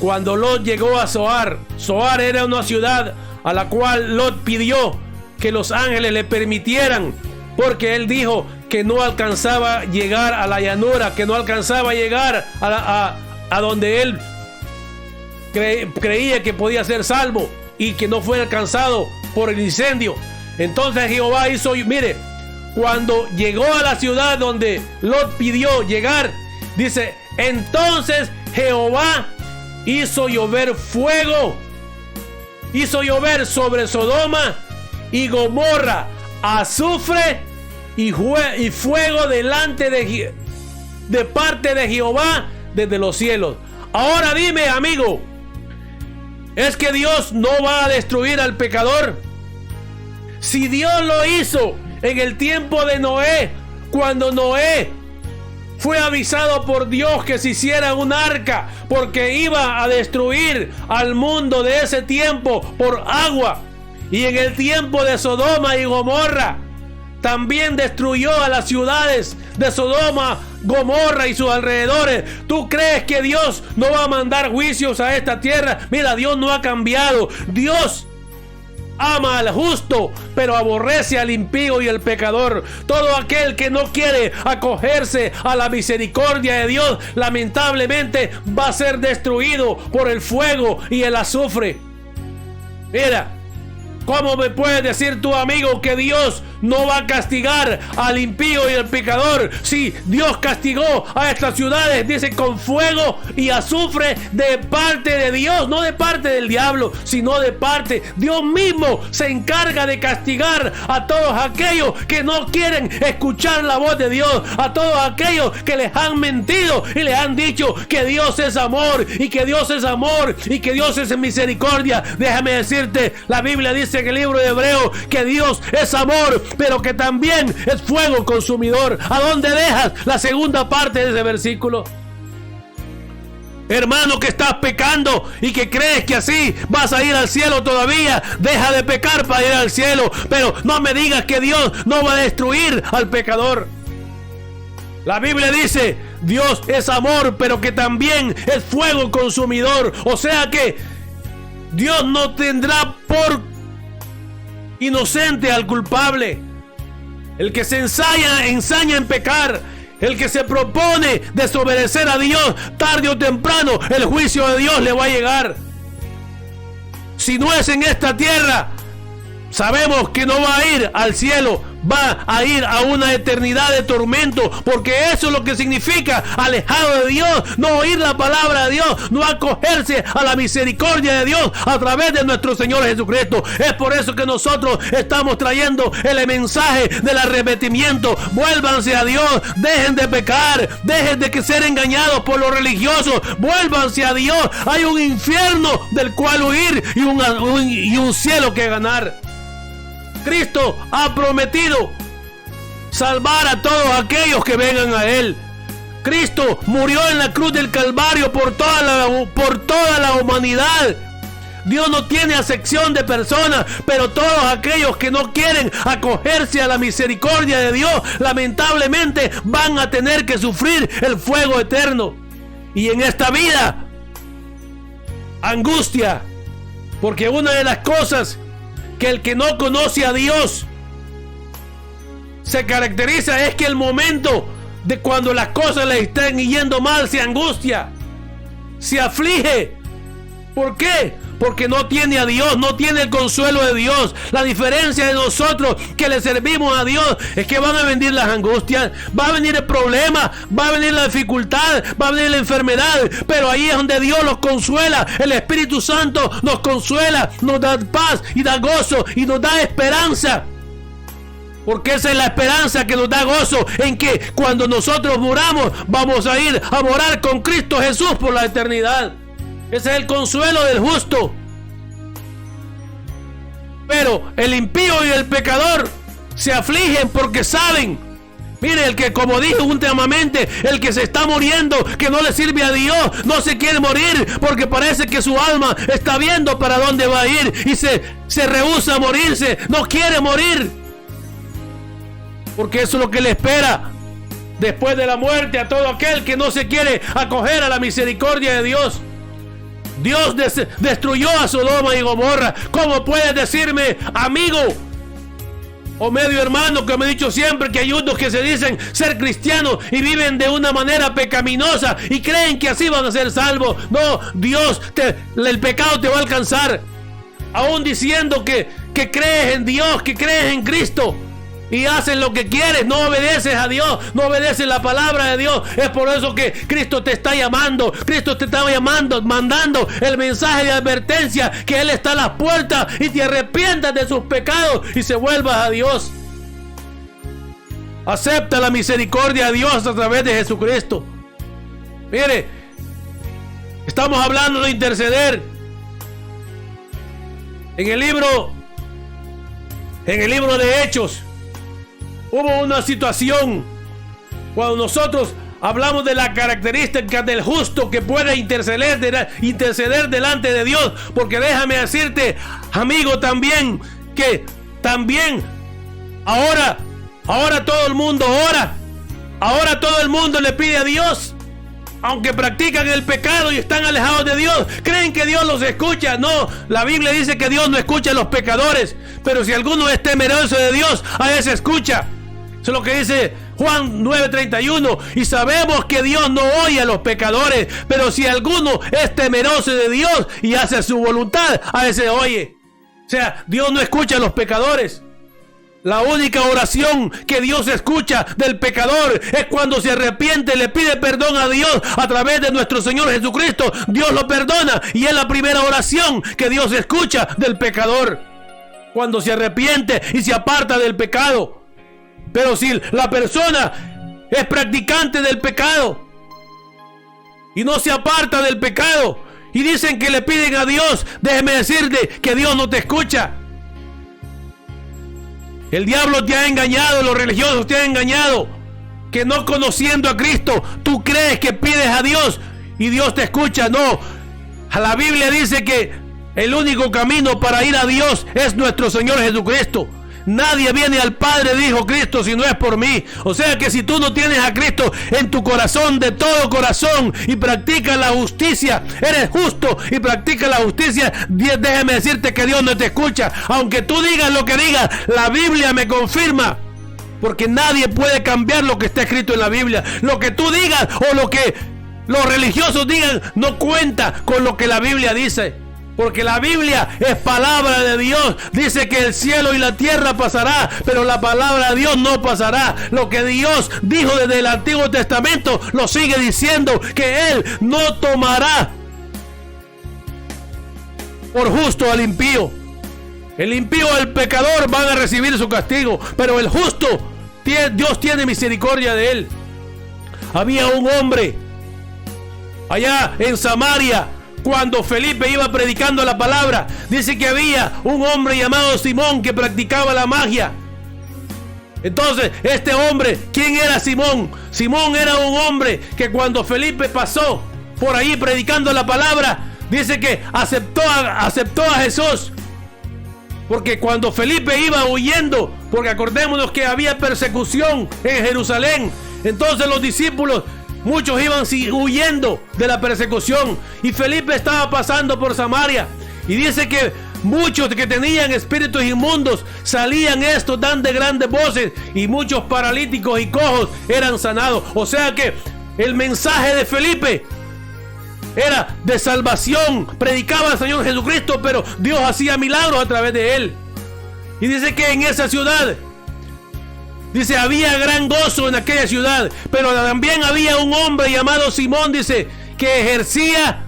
cuando Lot llegó a Zoar. Zoar era una ciudad a la cual Lot pidió que los ángeles le permitieran, porque él dijo que no alcanzaba a llegar a la llanura, que no alcanzaba a llegar a donde él creía que podía ser salvo, y que no fue alcanzado por el incendio. Entonces Jehová hizo, mire, cuando llegó a la ciudad donde Lot pidió llegar, dice: entonces Jehová hizo llover fuego, hizo llover sobre Sodoma y Gomorra azufre y fuego delante de parte de Jehová desde los cielos. Ahora dime, amigo, ¿es que Dios no va a destruir al pecador? Si Dios lo hizo en el tiempo de Noé, cuando Noé fue avisado por Dios que se hiciera un arca, porque iba a destruir al mundo de ese tiempo por agua. Y en el tiempo de Sodoma y Gomorra también destruyó a las ciudades de Sodoma, Gomorra y sus alrededores. ¿Tú crees que Dios no va a mandar juicios a esta tierra? Mira, Dios no ha cambiado. Dios ama al justo, pero aborrece al impío y al pecador. Todo aquel que no quiere acogerse a la misericordia de Dios, lamentablemente va a ser destruido por el fuego y el azufre. Mira, ¿cómo me puedes decir tu amigo que Dios no va a castigar al impío y al pecador? Si Dios castigó a estas ciudades, dice, con fuego y azufre de parte de Dios, no de parte del diablo, sino de parte. Dios mismo se encarga de castigar a todos aquellos que no quieren escuchar la voz de Dios, a todos aquellos que les han mentido y les han dicho que Dios es amor y que Dios es amor y que Dios es misericordia. Déjame decirte, la Biblia dice en el libro de Hebreos que Dios es amor, pero que también es fuego consumidor. ¿A dónde dejas la segunda parte de ese versículo? Hermano, que estás pecando y que crees que así vas a ir al cielo todavía, deja de pecar para ir al cielo. Pero no me digas que Dios no va a destruir al pecador. La Biblia dice, Dios es amor, pero que también es fuego consumidor. O sea que Dios no tendrá por inocente al culpable. El que se ensaña en pecar, el que se propone desobedecer a Dios, tarde o temprano el juicio de Dios le va a llegar. Si no es en esta tierra, sabemos que no va a ir al cielo, va a ir a una eternidad de tormento, porque eso es lo que significa alejado de Dios, no oír la palabra de Dios, no acogerse a la misericordia de Dios a través de nuestro Señor Jesucristo. Es por eso que nosotros estamos trayendo el mensaje del arrepentimiento. Vuélvanse a Dios, dejen de pecar, dejen de ser engañados por los religiosos, vuélvanse a Dios. Hay un infierno del cual huir y un cielo que ganar. Cristo ha prometido salvar a todos aquellos que vengan a Él. Cristo murió en la cruz del Calvario por toda la humanidad. Dios no tiene acepción de personas, pero todos aquellos que no quieren acogerse a la misericordia de Dios, lamentablemente van a tener que sufrir el fuego eterno. Y en esta vida, angustia, porque una de las cosas que el que no conoce a Dios se caracteriza es que el momento de cuando las cosas le están yendo mal se angustia, se aflige. ¿Por qué? Porque no tiene a Dios, no tiene el consuelo de Dios. La diferencia de nosotros que le servimos a Dios es que van a venir las angustias, va a venir el problema, va a venir la dificultad, va a venir la enfermedad, pero ahí es donde Dios los consuela. El Espíritu Santo nos consuela, nos da paz y da gozo y nos da esperanza. Porque esa es la esperanza que nos da gozo, en que cuando nosotros muramos vamos a ir a morar con Cristo Jesús por la eternidad. Ese es el consuelo del justo. Pero el impío y el pecador se afligen porque saben. Mire, el que, como dije últimamente, el que se está muriendo, que no le sirve a Dios, no se quiere morir porque parece que su alma está viendo para dónde va a ir y se rehúsa a morirse, no quiere morir. Porque eso es lo que le espera después de la muerte a todo aquel que no se quiere acoger a la misericordia de Dios. Dios destruyó a Sodoma y Gomorra. ¿Cómo puedes decirme, amigo o medio hermano, que me he dicho siempre que hay unos que se dicen ser cristianos y viven de una manera pecaminosa y creen que así van a ser salvos? No, el pecado te va a alcanzar. Aún diciendo que crees en Dios, que crees en Cristo, y haces lo que quieres, no obedeces a Dios, no obedeces la palabra de Dios. Es por eso que Cristo te está llamando, Cristo te está llamando, mandando el mensaje de advertencia, que Él está a las puertas y te arrepientas de sus pecados y se vuelvas a Dios. Acepta la misericordia de Dios a través de Jesucristo. Mire, estamos hablando de interceder. En el libro de Hechos hubo una situación cuando nosotros hablamos de la característica del justo que puede interceder delante de Dios. Porque déjame decirte, amigo, también que también ahora todo el mundo ora, ahora todo el mundo le pide a Dios. aunque practican el pecado y están alejados de Dios, creen que Dios los escucha. No, la Biblia dice que Dios no escucha a los pecadores, pero si alguno es temeroso de Dios, a ese escucha. Eso es lo que dice Juan 9:31. Y sabemos que Dios no oye a los pecadores, pero si alguno es temeroso de Dios y hace su voluntad, a ese oye. O sea, Dios no escucha a los pecadores. La única oración que Dios escucha del pecador es cuando se arrepiente, le pide perdón a Dios a través de nuestro Señor Jesucristo. Dios lo perdona y es la primera oración que Dios escucha del pecador. Cuando se arrepiente y se aparta del pecado. Pero si la persona es practicante del pecado y no se aparta del pecado y dicen que le piden a Dios, déjeme decirte que Dios no te escucha. El diablo te ha engañado, los religiosos te han engañado, que no conociendo a Cristo, tú crees que pides a Dios y Dios te escucha. No, la Biblia dice que el único camino para ir a Dios es nuestro Señor Jesucristo. Nadie viene al Padre, dijo Cristo, si no es por mí. O sea que si tú no tienes a Cristo en tu corazón de todo corazón y practicas la justicia, eres justo y practicas la justicia, déjame decirte que Dios no te escucha. Aunque tú digas lo que digas, la Biblia me confirma. Porque nadie puede cambiar lo que está escrito en la Biblia. Lo que tú digas o lo que los religiosos digan no cuenta con lo que la Biblia dice. Porque la Biblia es palabra de Dios. Dice que el cielo y la tierra pasará, pero la palabra de Dios no pasará. Lo que Dios dijo desde el Antiguo Testamento lo sigue diciendo, que Él no tomará por justo al impío. El impío y el pecador van a recibir su castigo, pero el justo, Dios tiene misericordia de él. Había un hombre allá en Samaria. Cuando Felipe iba predicando la palabra, dice que había un hombre llamado Simón que practicaba la magia. Entonces, este hombre, ¿quién era Simón? Simón era un hombre que cuando Felipe pasó por ahí predicando la palabra, dice que aceptó a Jesús. Porque cuando Felipe iba huyendo, porque acordémonos que había persecución en Jerusalén, entonces los discípulos, muchos iban huyendo de la persecución y Felipe estaba pasando por Samaria y dice que muchos que tenían espíritus inmundos salían estos dan de grandes voces y muchos paralíticos y cojos eran sanados. O sea que el mensaje de Felipe era de salvación, predicaba al Señor Jesucristo, pero Dios hacía milagros a través de él. Y dice que en esa ciudad, dice, había gran gozo en aquella ciudad, pero también había un hombre llamado Simón, dice, que ejercía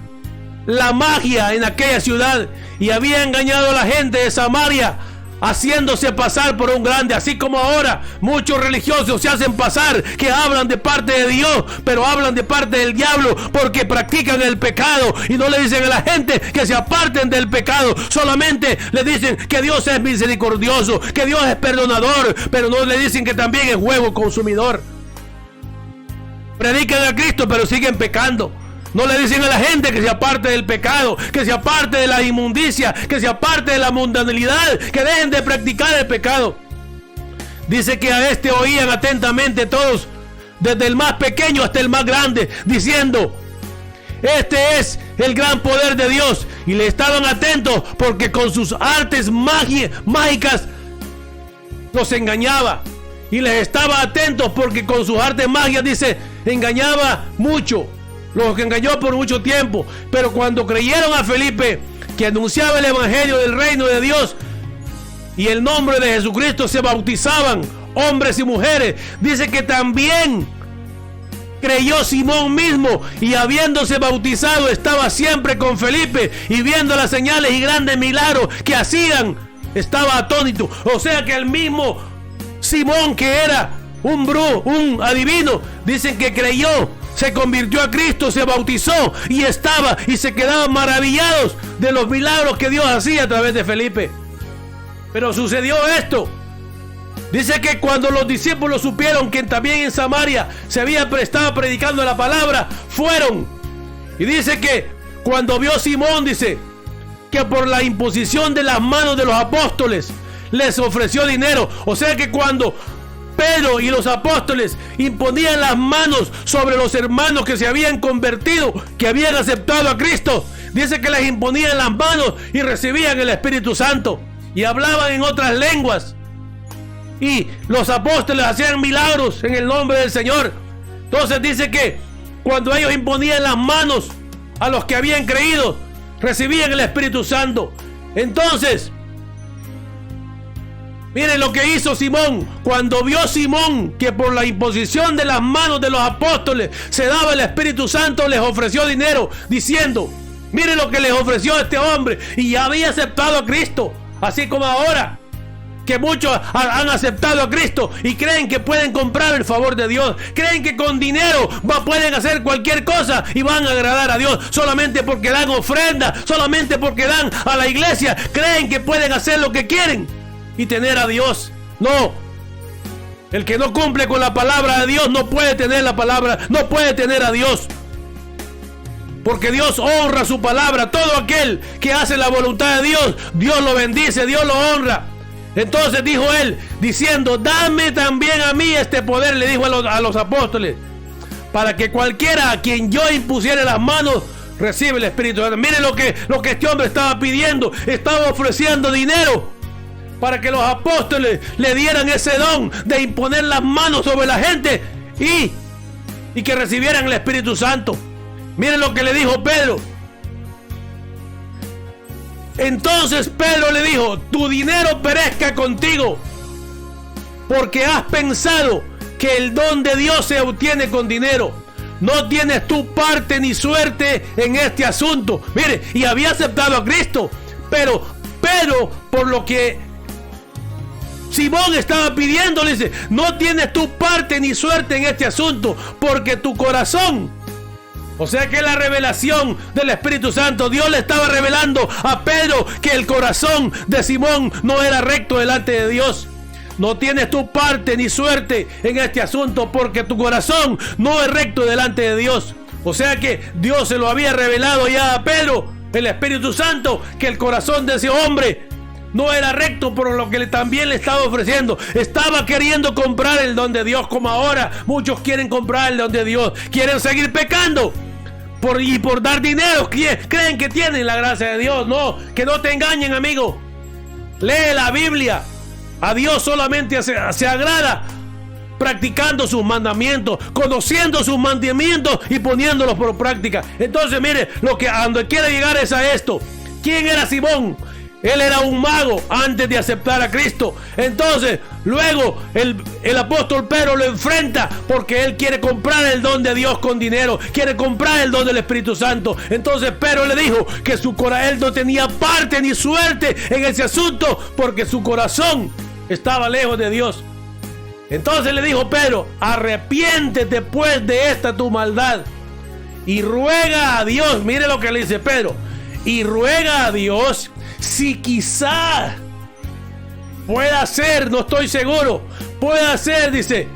la magia en aquella ciudad y había engañado a la gente de Samaria, haciéndose pasar por un grande. Así como ahora muchos religiosos se hacen pasar, que hablan de parte de Dios, pero hablan de parte del diablo, porque practican el pecado y no le dicen a la gente que se aparten del pecado. Solamente le dicen que Dios es misericordioso, que Dios es perdonador, pero no le dicen que también es huevo consumidor. Predican a Cristo pero siguen pecando. No le dicen a la gente que se aparte del pecado, que se aparte de la inmundicia, que se aparte de la mundanalidad, que dejen de practicar el pecado. Dice que a este oían atentamente todos, desde el más pequeño hasta el más grande, diciendo, este es el gran poder de Dios. Y le estaban atentos porque con sus artes mágicas los engañaba. Y les estaba atentos porque con sus artes mágicas, dice, engañaba mucho. Los que engañó por mucho tiempo. Pero cuando creyeron a Felipe, que anunciaba el evangelio del reino de Dios y el nombre de Jesucristo, se bautizaban hombres y mujeres. Dice que también creyó Simón mismo, y habiéndose bautizado estaba siempre con Felipe, y viendo las señales y grandes milagros que hacían, estaba atónito. O sea que el mismo Simón, que era un adivino, dicen que creyó, se convirtió a Cristo, se bautizó y se quedaban maravillados de los milagros que Dios hacía a través de Felipe. Pero sucedió esto. Dice que cuando los discípulos supieron que también en Samaria estaba predicando la palabra, fueron. Y dice que cuando vio Simón, dice que por la imposición de las manos de los apóstoles les ofreció dinero. O sea que cuando Pedro y los apóstoles imponían las manos sobre los hermanos que se habían convertido, que habían aceptado a Cristo, dice que les imponían las manos y recibían el Espíritu Santo y hablaban en otras lenguas. Y los apóstoles hacían milagros en el nombre del Señor. Entonces dice que cuando ellos imponían las manos a los que habían creído, recibían el Espíritu Santo. Entonces, miren lo que hizo Simón. Cuando vio Simón que por la imposición de las manos de los apóstoles se daba el Espíritu Santo, les ofreció dinero, diciendo: miren lo que les ofreció este hombre, y ya había aceptado a Cristo. Así como ahora que muchos han aceptado a Cristo y creen que pueden comprar el favor de Dios, creen que con dinero pueden hacer cualquier cosa y van a agradar a Dios, solamente porque dan ofrenda, solamente porque dan a la iglesia, creen que pueden hacer lo que quieren y tener a Dios. No, el que no cumple con la palabra de Dios no puede tener la palabra, no puede tener a Dios, porque Dios honra su palabra. Todo aquel que hace la voluntad de Dios, Dios lo bendice, Dios lo honra. Entonces dijo él, diciendo: dame también a mí este poder, le dijo a los apóstoles, para que cualquiera a quien yo impusiere las manos recibe el Espíritu Santo. Miren lo que este hombre estaba pidiendo, estaba ofreciendo dinero para que los apóstoles le dieran ese don de imponer las manos sobre la gente y que recibieran el Espíritu Santo. Miren lo que le dijo Pedro. Entonces Pedro le dijo: tu dinero perezca contigo, porque has pensado que el don de Dios se obtiene con dinero. No tienes tu parte ni suerte en este asunto. Mire, y había aceptado a Cristo, pero Pedro, por lo que Simón estaba pidiendo, le dice: no tienes tu parte ni suerte en este asunto, porque tu corazón... O sea que la revelación del Espíritu Santo, Dios le estaba revelando a Pedro que el corazón de Simón no era recto delante de Dios. No tienes tu parte ni suerte en este asunto, porque tu corazón no es recto delante de Dios. O sea que Dios se lo había revelado ya a Pedro, el Espíritu Santo, que el corazón de ese hombre no era recto, por lo que también le estaba ofreciendo. Estaba queriendo comprar el don de Dios, como ahora muchos quieren comprar el don de Dios. Quieren seguir pecando por dar dinero, creen que tienen la gracia de Dios. No, que no te engañen, amigo. Lee la Biblia. A Dios solamente se agrada practicando sus mandamientos, conociendo sus mandamientos y poniéndolos por práctica. Entonces, mire, a donde quiere llegar es a esto. ¿Quién era Simón? Él era un mago antes de aceptar a Cristo. Entonces, luego el apóstol Pedro lo enfrenta porque él quiere comprar el don de Dios con dinero, quiere comprar el don del Espíritu Santo. Entonces Pedro le dijo que él no tenía parte ni suerte en ese asunto, porque su corazón estaba lejos de Dios. Entonces le dijo Pedro: arrepiéntete pues de esta tu maldad y ruega a Dios. Mire lo que le dice Pedro: y ruega a Dios si quizá pueda ser, no estoy seguro, pueda ser, dice,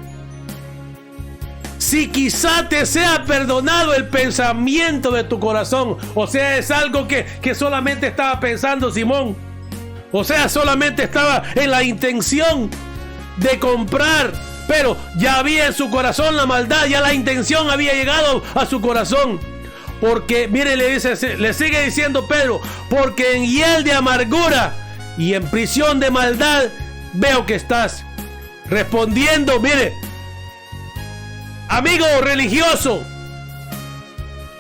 si quizá te sea perdonado el pensamiento de tu corazón. O sea, es algo que solamente estaba pensando Simón. O sea, solamente estaba en la intención de comprar, pero ya había en su corazón la maldad, ya la intención había llegado a su corazón. Porque, mire, le sigue diciendo Pedro: porque en hiel de amargura y en prisión de maldad veo que estás. Respondiendo, mire, amigo religioso,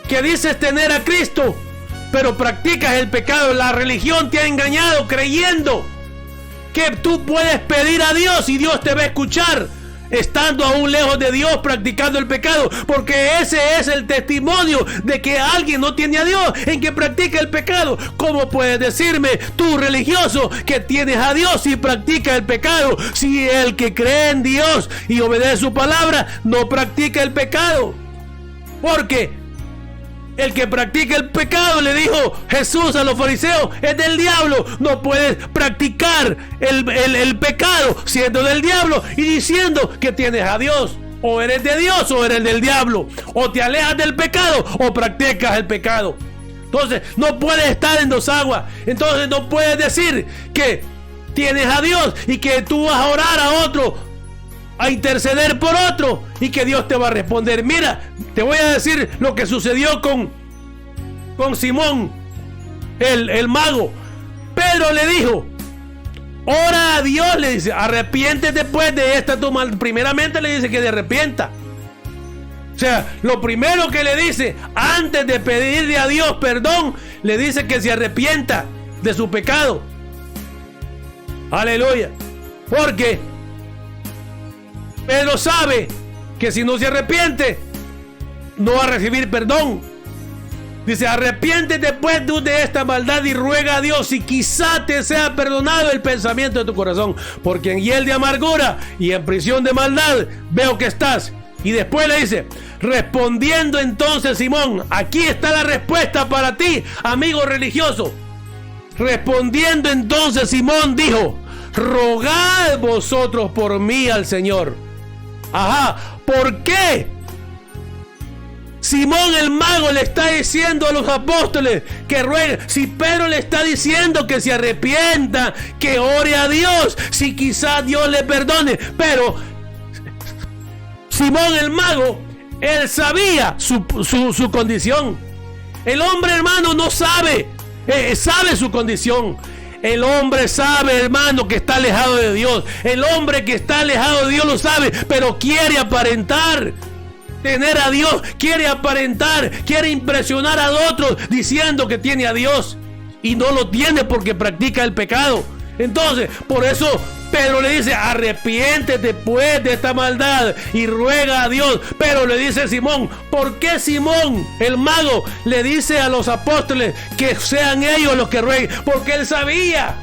que dices tener a Cristo, pero practicas el pecado. La religión te ha engañado creyendo que tú puedes pedir a Dios y Dios te va a escuchar, estando aún lejos de Dios, practicando el pecado, porque ese es el testimonio de que alguien no tiene a Dios, en que practica el pecado. ¿Cómo puedes decirme, tú religioso, que tienes a Dios y practica el pecado, si el que cree en Dios y obedece su palabra no practica el pecado? Porque el que practica el pecado, le dijo Jesús a los fariseos, es del diablo. No puedes practicar el pecado siendo del diablo y diciendo que tienes a Dios. O eres de Dios o eres del diablo. O te alejas del pecado o practicas el pecado. Entonces no puedes estar en dos aguas. Entonces no puedes decir que tienes a Dios y que tú vas a orar a otro a interceder por otro y que Dios te va a responder. Mira, te voy a decir lo que sucedió con Simón, el mago. Pedro le dijo, ora a Dios, le dice, arrepiéntete pues de esta tu mal. Primeramente le dice que se arrepienta. O sea, lo primero que le dice, antes de pedirle a Dios perdón, le dice que se arrepienta de su pecado. Aleluya. Porque Pedro sabe que si no se arrepiente, no va a recibir perdón. Dice, arrepiéntete pues tú de esta maldad y ruega a Dios y quizá te sea perdonado el pensamiento de tu corazón, porque en hiel de amargura y en prisión de maldad veo que estás. Y después le dice, respondiendo entonces Simón, aquí está la respuesta para ti, amigo religioso. Respondiendo entonces Simón dijo, rogad vosotros por mí al Señor. Ajá, ¿por qué? Simón el mago le está diciendo a los apóstoles que rueguen. Si Pedro le está diciendo que se arrepienta, que ore a Dios, si quizás Dios le perdone. Pero Simón el mago, él sabía su condición. El hombre, hermano, no sabe, sabe su condición. El hombre sabe, hermano, que está alejado de Dios. El hombre que está alejado de Dios lo sabe, pero quiere aparentar tener a Dios, quiere aparentar, quiere impresionar a otros diciendo que tiene a Dios y no lo tiene porque practica el pecado. Entonces, por eso Pedro le dice, arrepiéntete pues de esta maldad y ruega a Dios. Pero le dice Simón, ¿por qué Simón, el mago, le dice a los apóstoles que sean ellos los que rueguen? Porque él sabía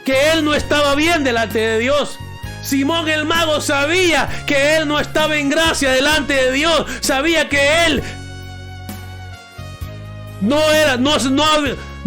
que él no estaba bien delante de Dios. Simón el mago sabía que él no estaba en gracia delante de Dios. Sabía que él no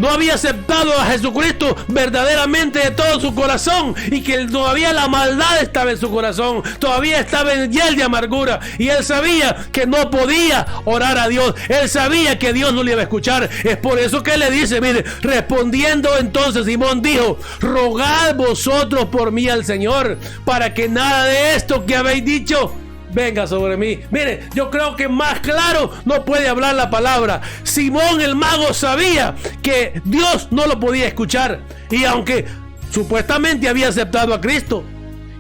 había aceptado a Jesucristo verdaderamente de todo su corazón, y que todavía la maldad estaba en su corazón, todavía estaba en hiel de amargura, y él sabía que no podía orar a Dios. Él sabía que Dios no le iba a escuchar. Es por eso que le dice, mire, respondiendo entonces Simón dijo, rogad vosotros por mí al Señor, para que nada de esto que habéis dicho venga sobre mí. Mire, yo creo que más claro no puede hablar la palabra. Simón el mago sabía que Dios no lo podía escuchar, y aunque supuestamente había aceptado a Cristo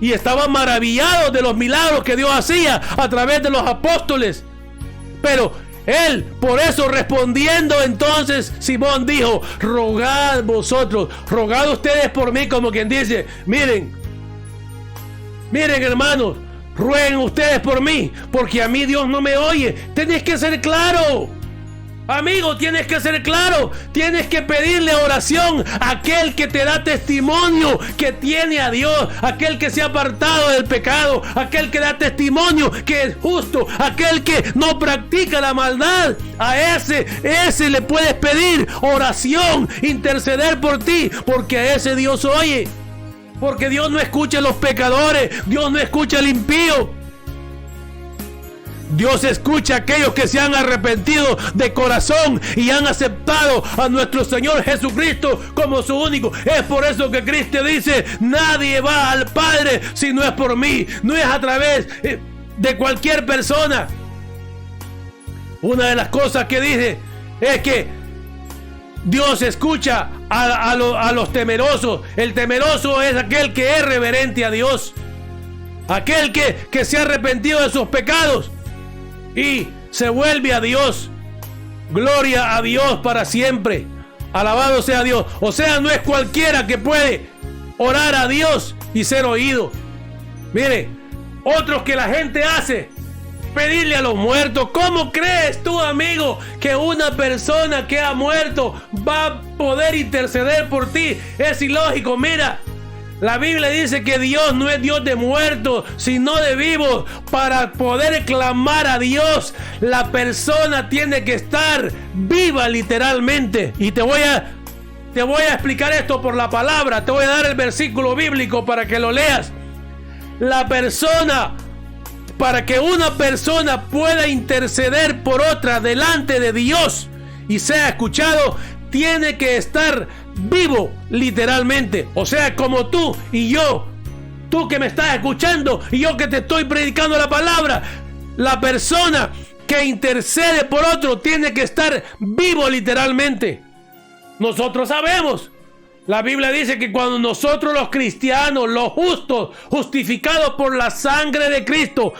y estaba maravillado de los milagros que Dios hacía a través de los apóstoles, pero él, por eso respondiendo entonces Simón dijo, rogad vosotros, rogad ustedes por mí, como quien dice, miren hermanos, rueguen ustedes por mí, porque a mí Dios no me oye. Tienes que ser claro, amigo, tienes que ser claro. Tienes que pedirle oración a aquel que te da testimonio que tiene a Dios, aquel que se ha apartado del pecado, aquel que da testimonio que es justo, aquel que no practica la maldad. A ese le puedes pedir oración, interceder por ti, porque a ese Dios oye. Porque Dios no escucha a los pecadores, Dios no escucha al impío. Dios escucha a aquellos que se han arrepentido de corazón y han aceptado a nuestro Señor Jesucristo como su único. Es por eso que Cristo dice, nadie va al Padre si no es por mí. No es a través de cualquier persona. Una de las cosas que dice es que Dios escucha a los temerosos. El temeroso es aquel que es reverente a Dios, aquel que se ha arrepentido de sus pecados y se vuelve a Dios. Gloria a Dios para siempre. Alabado sea Dios. O sea, no es cualquiera que puede orar a Dios y ser oído. Mire, otros que la gente hace, pedirle a los muertos. ¿Cómo crees tú, amigo, que una persona que ha muerto va a poder interceder por ti? Es ilógico. Mira, la Biblia dice que Dios no es Dios de muertos, sino de vivos. Para poder clamar a Dios, la persona tiene que estar viva literalmente. Y te voy a explicar esto por la palabra. Te voy a dar el versículo bíblico para que lo leas. Para que una persona pueda interceder por otra delante de Dios y sea escuchado, tiene que estar vivo literalmente. O sea, como tú y yo, tú que me estás escuchando y yo que te estoy predicando la palabra, la persona que intercede por otro tiene que estar vivo literalmente. Nosotros sabemos, la Biblia dice que cuando nosotros los cristianos, los justos, justificados por la sangre de Cristo,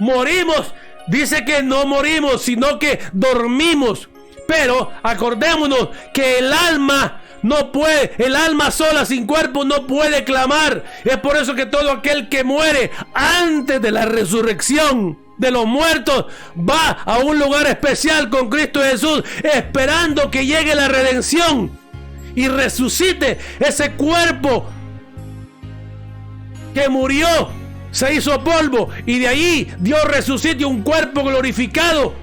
morimos, dice que no morimos, sino que dormimos. Pero acordémonos que el alma no puede, el alma sola sin cuerpo no puede clamar. Es por eso que todo aquel que muere antes de la resurrección de los muertos va a un lugar especial con Cristo Jesús, esperando que llegue la redención y resucite ese cuerpo que murió, se hizo polvo, y de ahí Dios resucite un cuerpo glorificado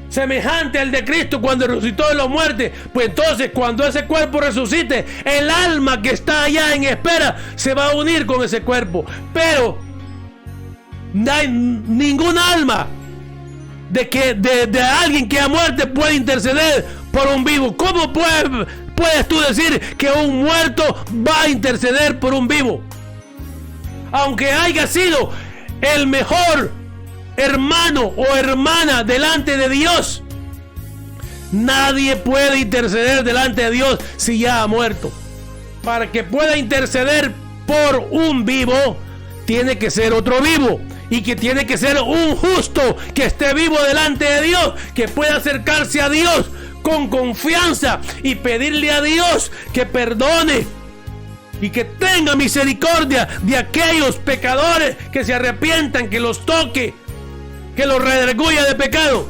semejante al de Cristo cuando resucitó de los muertos. Pues entonces, cuando ese cuerpo resucite, el alma que está allá en espera se va a unir con ese cuerpo. Pero no hay ningún alma de alguien que ha muerto puede interceder por un vivo. ¿Cómo puedes tú decir que un muerto va a interceder por un vivo? Aunque haya sido el mejor hermano o hermana delante de Dios, nadie puede interceder delante de Dios si ya ha muerto. Para que pueda interceder por un vivo, tiene que ser otro vivo, y que tiene que ser un justo que esté vivo delante de Dios, que pueda acercarse a Dios con confianza y pedirle a Dios que perdone y que tenga misericordia de aquellos pecadores que se arrepientan, que los toque, que los redarguya de pecado.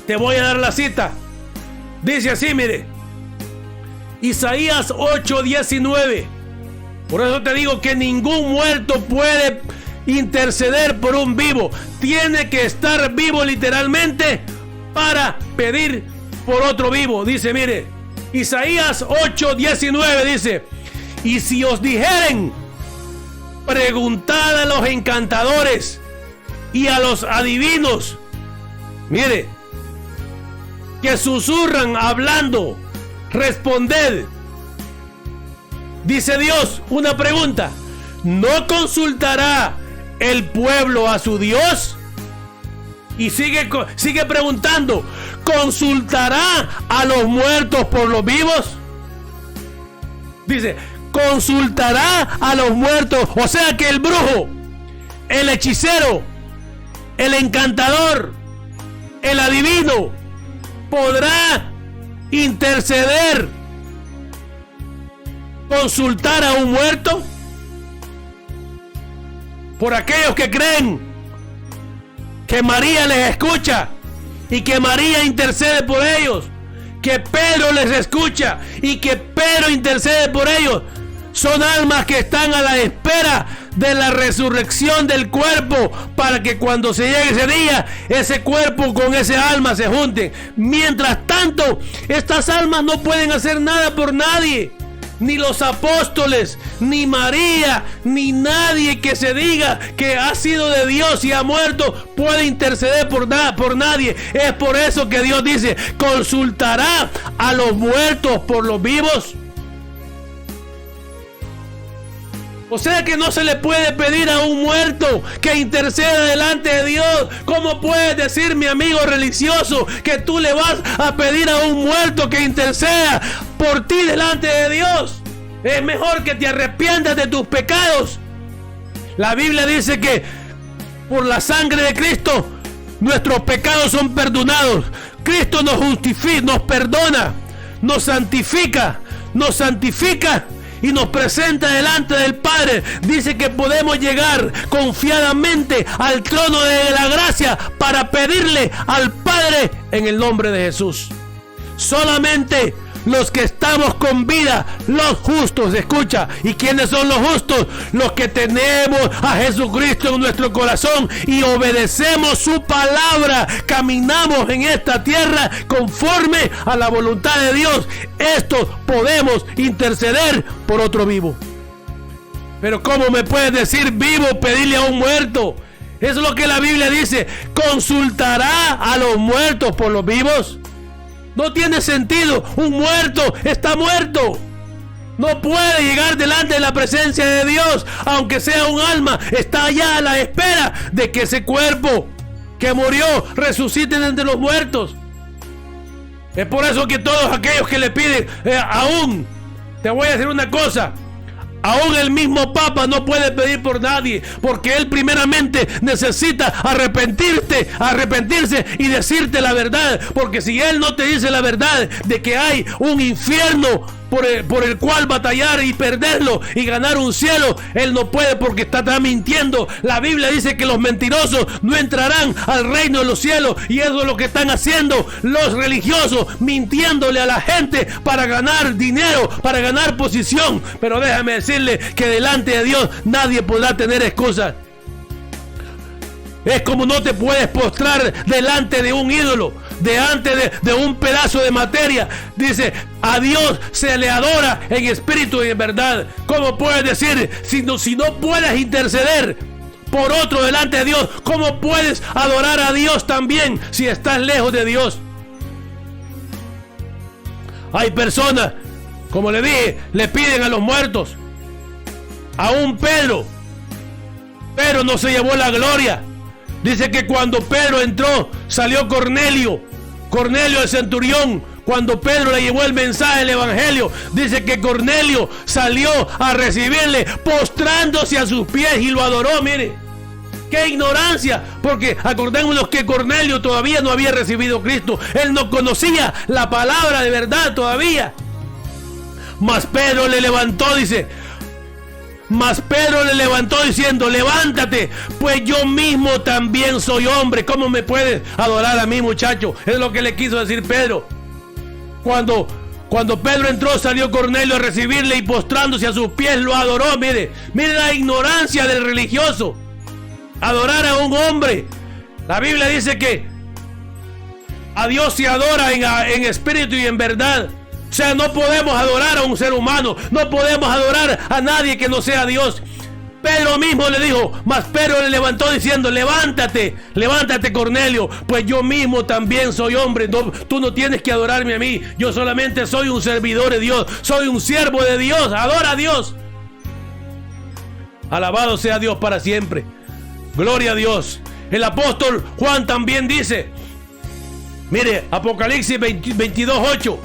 Te voy a dar la cita. Dice así, mire, Isaías 8:19. Por eso te digo que ningún muerto puede interceder por un vivo. Tiene que estar vivo literalmente para pedir por otro vivo. Dice, mire, Isaías 8:19 dice: y si os dijeren, preguntad a los encantadores y a los adivinos, mire, que susurran hablando, responded. Dice Dios, una pregunta: ¿no consultará el pueblo a su Dios? Y sigue preguntando: ¿consultará a los muertos por los vivos? Dice, consultará a los muertos. O sea que el brujo, el hechicero, el encantador, el adivino podrá interceder, consultar a un muerto. Por aquellos que creen que María les escucha y que María intercede por ellos, que Pedro les escucha y que Pedro intercede por ellos, son almas que están a la espera de la resurrección del cuerpo, para que cuando se llegue ese día, ese cuerpo con ese alma se junten. Mientras tanto, estas almas no pueden hacer nada por nadie. Ni los apóstoles, ni María, ni nadie que se diga que ha sido de Dios y ha muerto puede interceder por nadie. Es por eso que Dios dice: ¿consultará a los muertos por los vivos? O sea que no se le puede pedir a un muerto que interceda delante de Dios. ¿Cómo puedes decir, mi amigo religioso, que tú le vas a pedir a un muerto que interceda por ti delante de Dios? Es mejor que te arrepientas de tus pecados. La Biblia dice que por la sangre de Cristo nuestros pecados son perdonados. Cristo nos justifica, nos perdona, nos santifica y nos presenta delante del Padre. Dice que podemos llegar confiadamente al trono de la gracia para pedirle al Padre en el nombre de Jesús. Solamente los que estamos con vida, los justos, escucha. ¿Y quiénes son los justos? Los que tenemos a Jesucristo en nuestro corazón y obedecemos su palabra, caminamos en esta tierra conforme a la voluntad de Dios. Estos podemos interceder por otro vivo. Pero ¿cómo me puedes decir vivo, pedirle a un muerto? Eso es lo que la Biblia dice. ¿Consultará a los muertos por los vivos? No tiene sentido. Un muerto está muerto. No puede llegar delante de la presencia de Dios, aunque sea un alma. Está allá a la espera de que ese cuerpo que murió resucite de entre los muertos. Es por eso que todos aquellos que le piden, aún, te voy a decir una cosa, aún el mismo Papa no puede pedir por nadie, porque él primeramente necesita arrepentirse y decirte la verdad, porque si él no te dice la verdad de que hay un infierno por el cual batallar y perderlo y ganar un cielo, él no puede, porque está mintiendo. La Biblia dice que los mentirosos no entrarán al reino de los cielos, y eso es lo que están haciendo los religiosos, mintiéndole a la gente para ganar dinero, para ganar posición. Pero déjame decirle que delante de Dios nadie podrá tener excusas. Es como no te puedes postrar delante de un ídolo, delante de un pedazo de materia. Dice, a Dios se le adora en espíritu y en verdad. ¿Cómo puedes decir, si no puedes interceder por otro delante de Dios, cómo puedes adorar a Dios también si estás lejos de Dios? Hay personas, como le dije, le piden a los muertos. Aún Pedro no se llevó la gloria. Dice que cuando Pedro entró, salió Cornelio el centurión. Cuando Pedro le llevó el mensaje del evangelio, dice que Cornelio salió a recibirle, postrándose a sus pies, y lo adoró. Mire, qué ignorancia, porque acordémonos que Cornelio todavía no había recibido a Cristo. Él no conocía la palabra de verdad todavía. Mas Pedro le levantó, diciendo, levántate, pues yo mismo también soy hombre. ¿Cómo me puedes adorar a mí, muchacho? Es lo que le quiso decir Pedro. Cuando Pedro entró, salió Cornelio a recibirle, y postrándose a sus pies lo adoró. Mire la ignorancia del religioso. Adorar a un hombre. La Biblia dice que a Dios se adora en espíritu y en verdad. O sea, no podemos adorar a un ser humano, no podemos adorar a nadie que no sea Dios. Pedro mismo le dijo, mas Pedro le levantó diciendo, levántate Cornelio, pues yo mismo también soy hombre. No, tú no tienes que adorarme a mí, yo solamente soy un servidor de Dios, soy un siervo de Dios. Adora a Dios. Alabado sea Dios para siempre. Gloria a Dios. El apóstol Juan también dice, mire, Apocalipsis 22:8.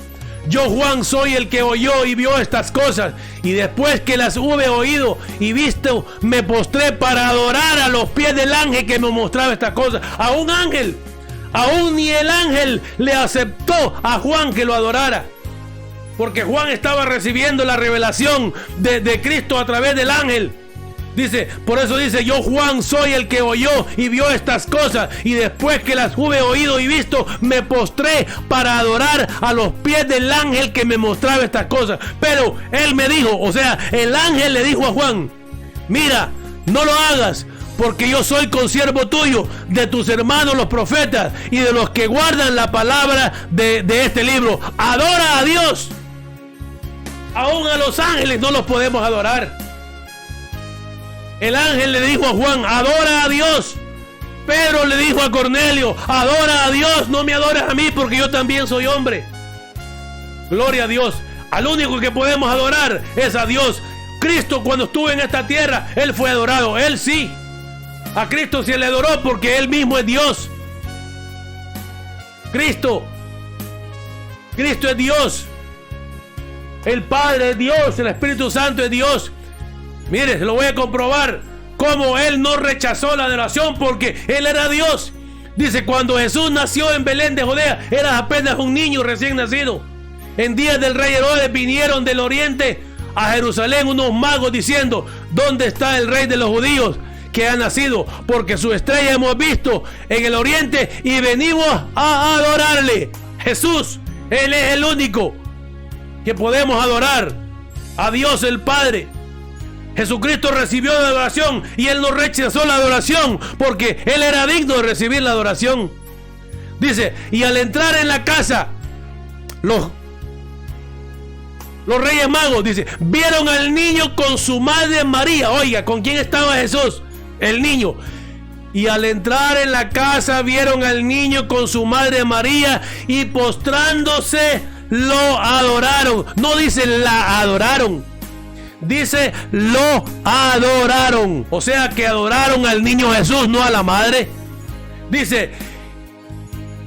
Yo, Juan, soy el que oyó y vio estas cosas, y después que las hube oído y visto, me postré para adorar a los pies del ángel que me mostraba estas cosas. A un ángel, aún ni el ángel le aceptó a Juan que lo adorara, porque Juan estaba recibiendo la revelación de Cristo a través del ángel. Dice, por eso dice, yo, Juan, soy el que oyó y vio estas cosas, y después que las hube oído y visto, me postré para adorar a los pies del ángel que me mostraba estas cosas. Pero él me dijo, o sea, el ángel le dijo a Juan, mira, no lo hagas, porque yo soy consiervo tuyo, de tus hermanos los profetas, y de los que guardan la palabra de este libro. Adora a Dios. Aún a los ángeles no los podemos adorar. El ángel le dijo a Juan, adora a Dios. Pedro le dijo a Cornelio, adora a Dios, no me adores a mí, porque yo también soy hombre. Gloria a Dios. Al único que podemos adorar es a Dios. Cristo, cuando estuvo en esta tierra, Él fue adorado. Él sí. A Cristo se le adoró porque Él mismo es Dios. Cristo es Dios. El Padre es Dios, el Espíritu Santo es Dios. Mire, se lo voy a comprobar cómo Él no rechazó la adoración, porque Él era Dios. Dice, cuando Jesús nació en Belén de Judea, era apenas un niño recién nacido. En días del rey Herodes vinieron del oriente a Jerusalén unos magos diciendo, ¿dónde está el rey de los judíos que ha nacido? Porque su estrella hemos visto en el oriente y venimos a adorarle. Jesús, Él es el único que podemos adorar, a Dios el Padre. Jesucristo recibió la adoración y Él no rechazó la adoración, porque Él era digno de recibir la adoración. Dice, y al entrar en la casa, los reyes magos, dice, vieron al niño con su madre María. Oiga, ¿con quién estaba Jesús? El niño. Y al entrar en la casa vieron al niño con su madre María, y postrándose lo adoraron. No dice la adoraron, dice lo adoraron. O sea que adoraron al niño Jesús, no a la madre. Dice,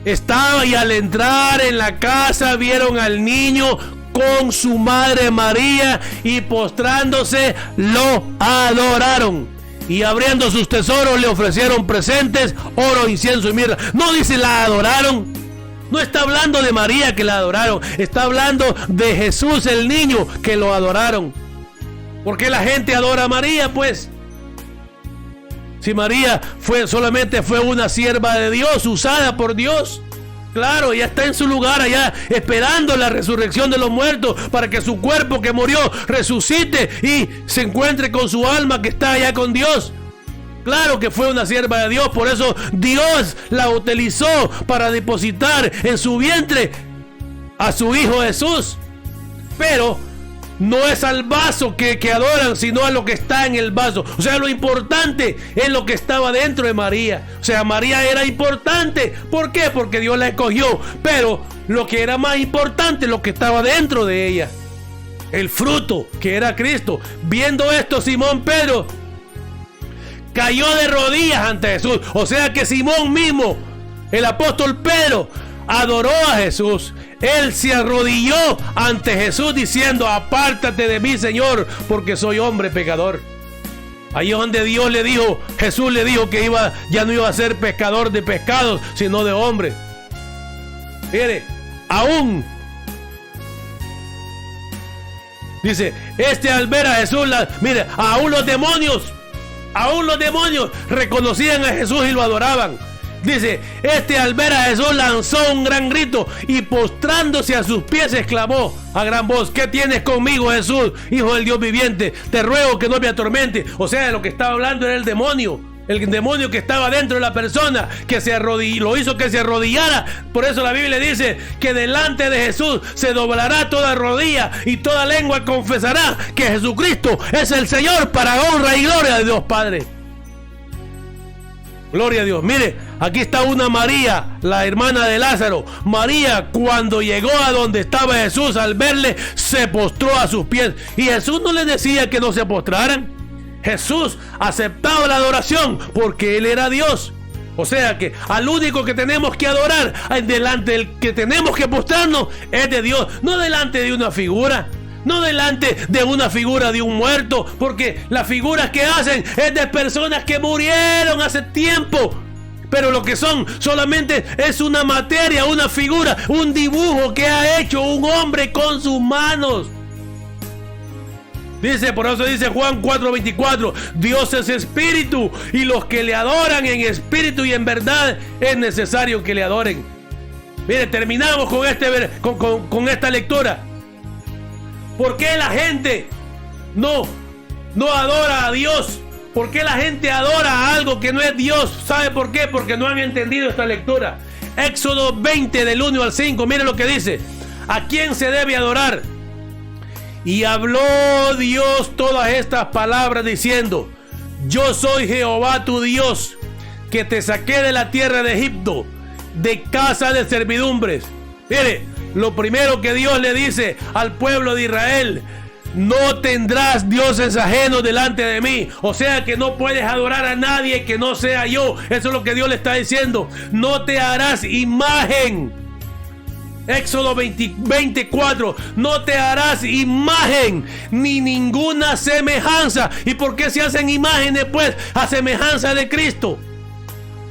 estaba y al entrar en la casa vieron al niño con su madre María y postrándose lo adoraron. Y abriendo sus tesoros le ofrecieron presentes, oro, incienso y mirra. No dice la adoraron. No está hablando de María que la adoraron. Está hablando de Jesús el niño que lo adoraron. ¿Por qué la gente adora a María pues? Si María solamente fue una sierva de Dios, usada por Dios. Claro, ella está en su lugar allá esperando la resurrección de los muertos para que su cuerpo que murió resucite y se encuentre con su alma que está allá con Dios. Claro que fue una sierva de Dios, por eso Dios la utilizó para depositar en su vientre a su hijo Jesús. Pero no es al vaso que adoran, sino a lo que está en el vaso. O sea, lo importante es lo que estaba dentro de María. O sea, María era importante. ¿Por qué? Porque Dios la escogió. Pero lo que era más importante es lo que estaba dentro de ella. El fruto, que era Cristo. Viendo esto, Simón Pedro cayó de rodillas ante Jesús. O sea que Simón mismo, el apóstol Pedro, adoró a Jesús. Él se arrodilló ante Jesús diciendo, apártate de mí, Señor, porque soy hombre pecador. Ahí es donde Dios le dijo, Jesús le dijo que ya no iba a ser pescador de pescados, sino de hombres. Mire, aún dice, al ver a Jesús, mire, aún los demonios reconocían a Jesús y lo adoraban. Dice, al ver a Jesús lanzó un gran grito y postrándose a sus pies exclamó a gran voz, ¿qué tienes conmigo, Jesús, hijo del Dios viviente? Te ruego que no me atormente. O sea, lo que estaba hablando era el demonio que estaba dentro de la persona, que lo hizo que se arrodillara. Por eso la Biblia dice que delante de Jesús se doblará toda rodilla y toda lengua confesará que Jesucristo es el Señor, para honra y gloria de Dios Padre. Gloria a Dios. Mire, aquí está una María, la hermana de Lázaro. María, cuando llegó a donde estaba Jesús, al verle, se postró a sus pies. Y Jesús no les decía que no se postraran. Jesús aceptaba la adoración porque Él era Dios. O sea que al único que tenemos que adorar, delante del que tenemos que postrarnos, es de Dios. No delante de una figura. No delante de una figura de un muerto, porque las figuras que hacen es de personas que murieron hace tiempo. Pero lo que son solamente es una materia, una figura, un dibujo que ha hecho un hombre con sus manos. Por eso dice Juan 4:24, Dios es espíritu y los que le adoran en espíritu y en verdad es necesario que le adoren. Mire, terminamos con esta lectura. ¿Por qué la gente no adora a Dios? ¿Por qué la gente adora a algo que no es Dios? ¿Sabe por qué? Porque no han entendido esta lectura. Éxodo 20 del 1 al 5, mire lo que dice. ¿A quién se debe adorar? Y habló Dios todas estas palabras diciendo, yo soy Jehová tu Dios, que te saqué de la tierra de Egipto, de casa de servidumbres. Mire, lo primero que Dios le dice al pueblo de Israel, no tendrás dioses ajenos delante de mí. O sea que no puedes adorar a nadie que no sea yo. Eso es lo que Dios le está diciendo. No te harás imagen. Éxodo 24, no te harás imagen ni ninguna semejanza. ¿Y por qué se hacen imágenes pues a semejanza de Cristo?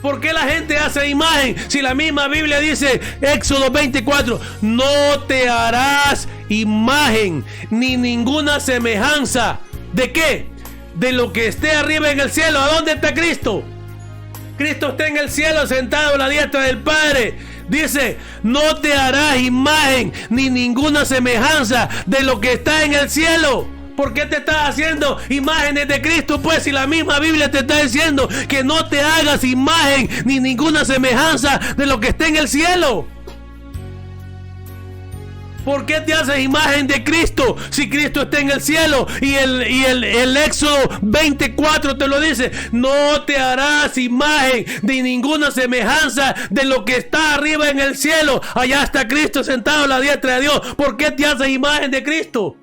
¿Por qué la gente hace imagen? Si la misma Biblia dice, Éxodo 24, no te harás imagen ni ninguna semejanza. ¿De qué? De lo que esté arriba en el cielo. ¿A dónde está Cristo? Cristo está en el cielo sentado a la diestra del Padre. Dice, no te harás imagen ni ninguna semejanza de lo que está en el cielo. ¿Por qué te estás haciendo imágenes de Cristo? Pues si la misma Biblia te está diciendo que no te hagas imagen ni ninguna semejanza de lo que está en el cielo. ¿Por qué te haces imagen de Cristo si Cristo está en el cielo? Y el Éxodo 24 te lo dice. No te harás imagen de ninguna semejanza de lo que está arriba en el cielo. Allá está Cristo sentado a la diestra de Dios. ¿Por qué te haces imagen de Cristo?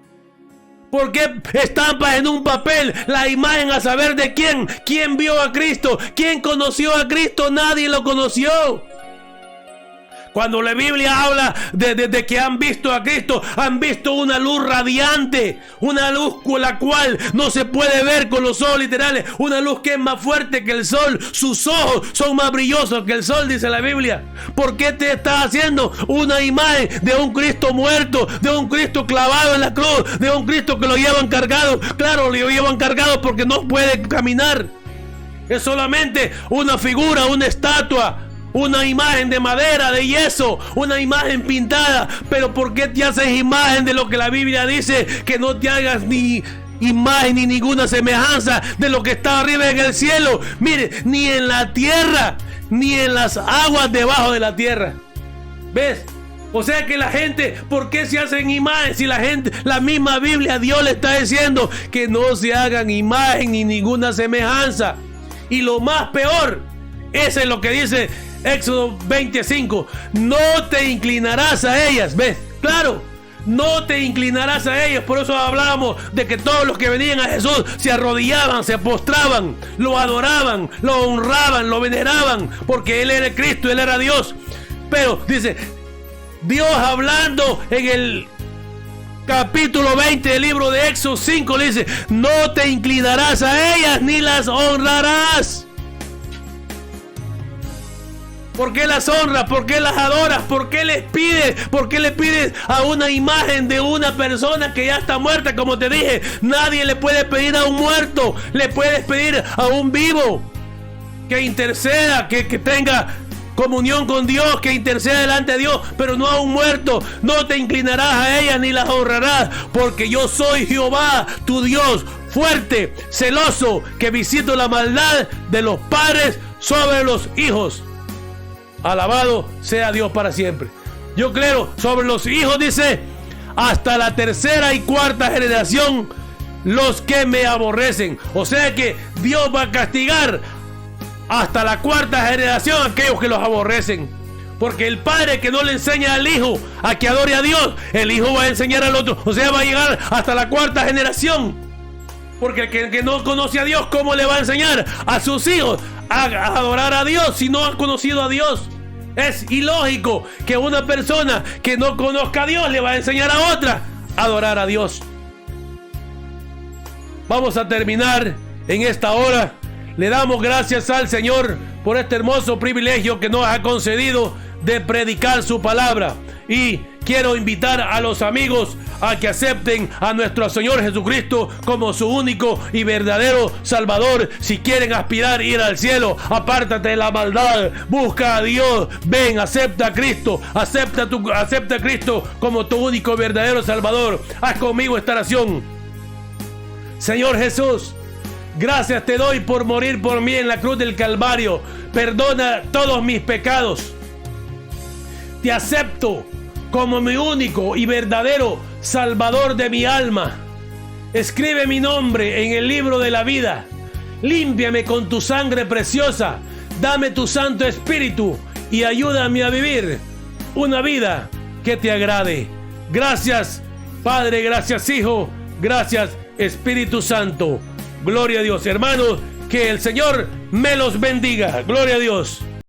¿Por qué estampas en un papel la imagen a saber de quién? ¿Quién vio a Cristo? ¿Quién conoció a Cristo? Nadie lo conoció. Cuando la Biblia habla de que han visto a Cristo, han visto una luz radiante, una luz con la cual no se puede ver con los ojos literales, una luz que es más fuerte que el sol. Sus ojos son más brillosos que el sol, dice la Biblia. ¿Por qué te estás haciendo una imagen de un Cristo muerto, de un Cristo clavado en la cruz, de un Cristo que lo llevan cargado? Claro, lo llevan cargado porque no puede caminar. Es solamente una figura, una estatua, una imagen de madera, de yeso, una imagen pintada. Pero ¿por qué te haces imagen de lo que la Biblia dice? Que no te hagas ni imagen ni ninguna semejanza de lo que está arriba en el cielo. Mire, ni en la tierra, ni en las aguas debajo de la tierra. ¿Ves? O sea que la gente, ¿por qué se hacen imagen? Si la gente, la misma Biblia, Dios le está diciendo que no se hagan imagen ni ninguna semejanza. Y lo más peor, eso es lo que dice Éxodo 25, no te inclinarás a ellas. ¿Ves? Claro, no te inclinarás a ellas. Por eso hablábamos de que todos los que venían a Jesús se arrodillaban, se postraban, lo adoraban, lo honraban, lo veneraban, porque Él era Cristo, Él era Dios. Pero dice Dios, hablando en el capítulo 20 del libro de Éxodo 5, le dice: no te inclinarás a ellas ni las honrarás. ¿Por qué las honras? ¿Por qué las adoras? ¿Por qué les pides? ¿Por qué le pides a una imagen de una persona que ya está muerta? Como te dije, nadie le puede pedir a un muerto. Le puedes pedir a un vivo que interceda, que tenga comunión con Dios, que interceda delante de Dios, pero no a un muerto. No te inclinarás a ella ni las honrarás, porque yo soy Jehová, tu Dios, fuerte, celoso, que visito la maldad de los padres sobre los hijos. Alabado sea Dios para siempre. Yo creo, sobre los hijos dice: hasta la tercera y cuarta generación los que me aborrecen. O sea que Dios va a castigar hasta la cuarta generación a aquellos que los aborrecen. Porque el padre que no le enseña al hijo a que adore a Dios, el hijo va a enseñar al otro. O sea, va a llegar hasta la cuarta generación. Porque el que no conoce a Dios, ¿cómo le va a enseñar a sus hijos a adorar a Dios si no han conocido a Dios? Es ilógico que una persona que no conozca a Dios le va a enseñar a otra a adorar a Dios. Vamos a terminar en esta hora. Le damos gracias al Señor por este hermoso privilegio que nos ha concedido de predicar su palabra. Y quiero invitar a los amigos a que acepten a nuestro Señor Jesucristo como su único y verdadero Salvador. Si quieren aspirar a ir al cielo, apártate de la maldad, busca a Dios, ven, acepta a Cristo, acepta a Cristo como tu único y verdadero Salvador. Haz conmigo esta oración. Señor Jesús, gracias te doy por morir por mí en la cruz del Calvario. Perdona todos mis pecados. Te acepto como mi único y verdadero Salvador de mi alma. Escribe mi nombre en el libro de la vida. Límpiame con tu sangre preciosa. Dame tu Santo Espíritu y ayúdame a vivir una vida que te agrade. Gracias, Padre, gracias, Hijo, gracias, Espíritu Santo. Gloria a Dios, hermanos, que el Señor me los bendiga. Gloria a Dios.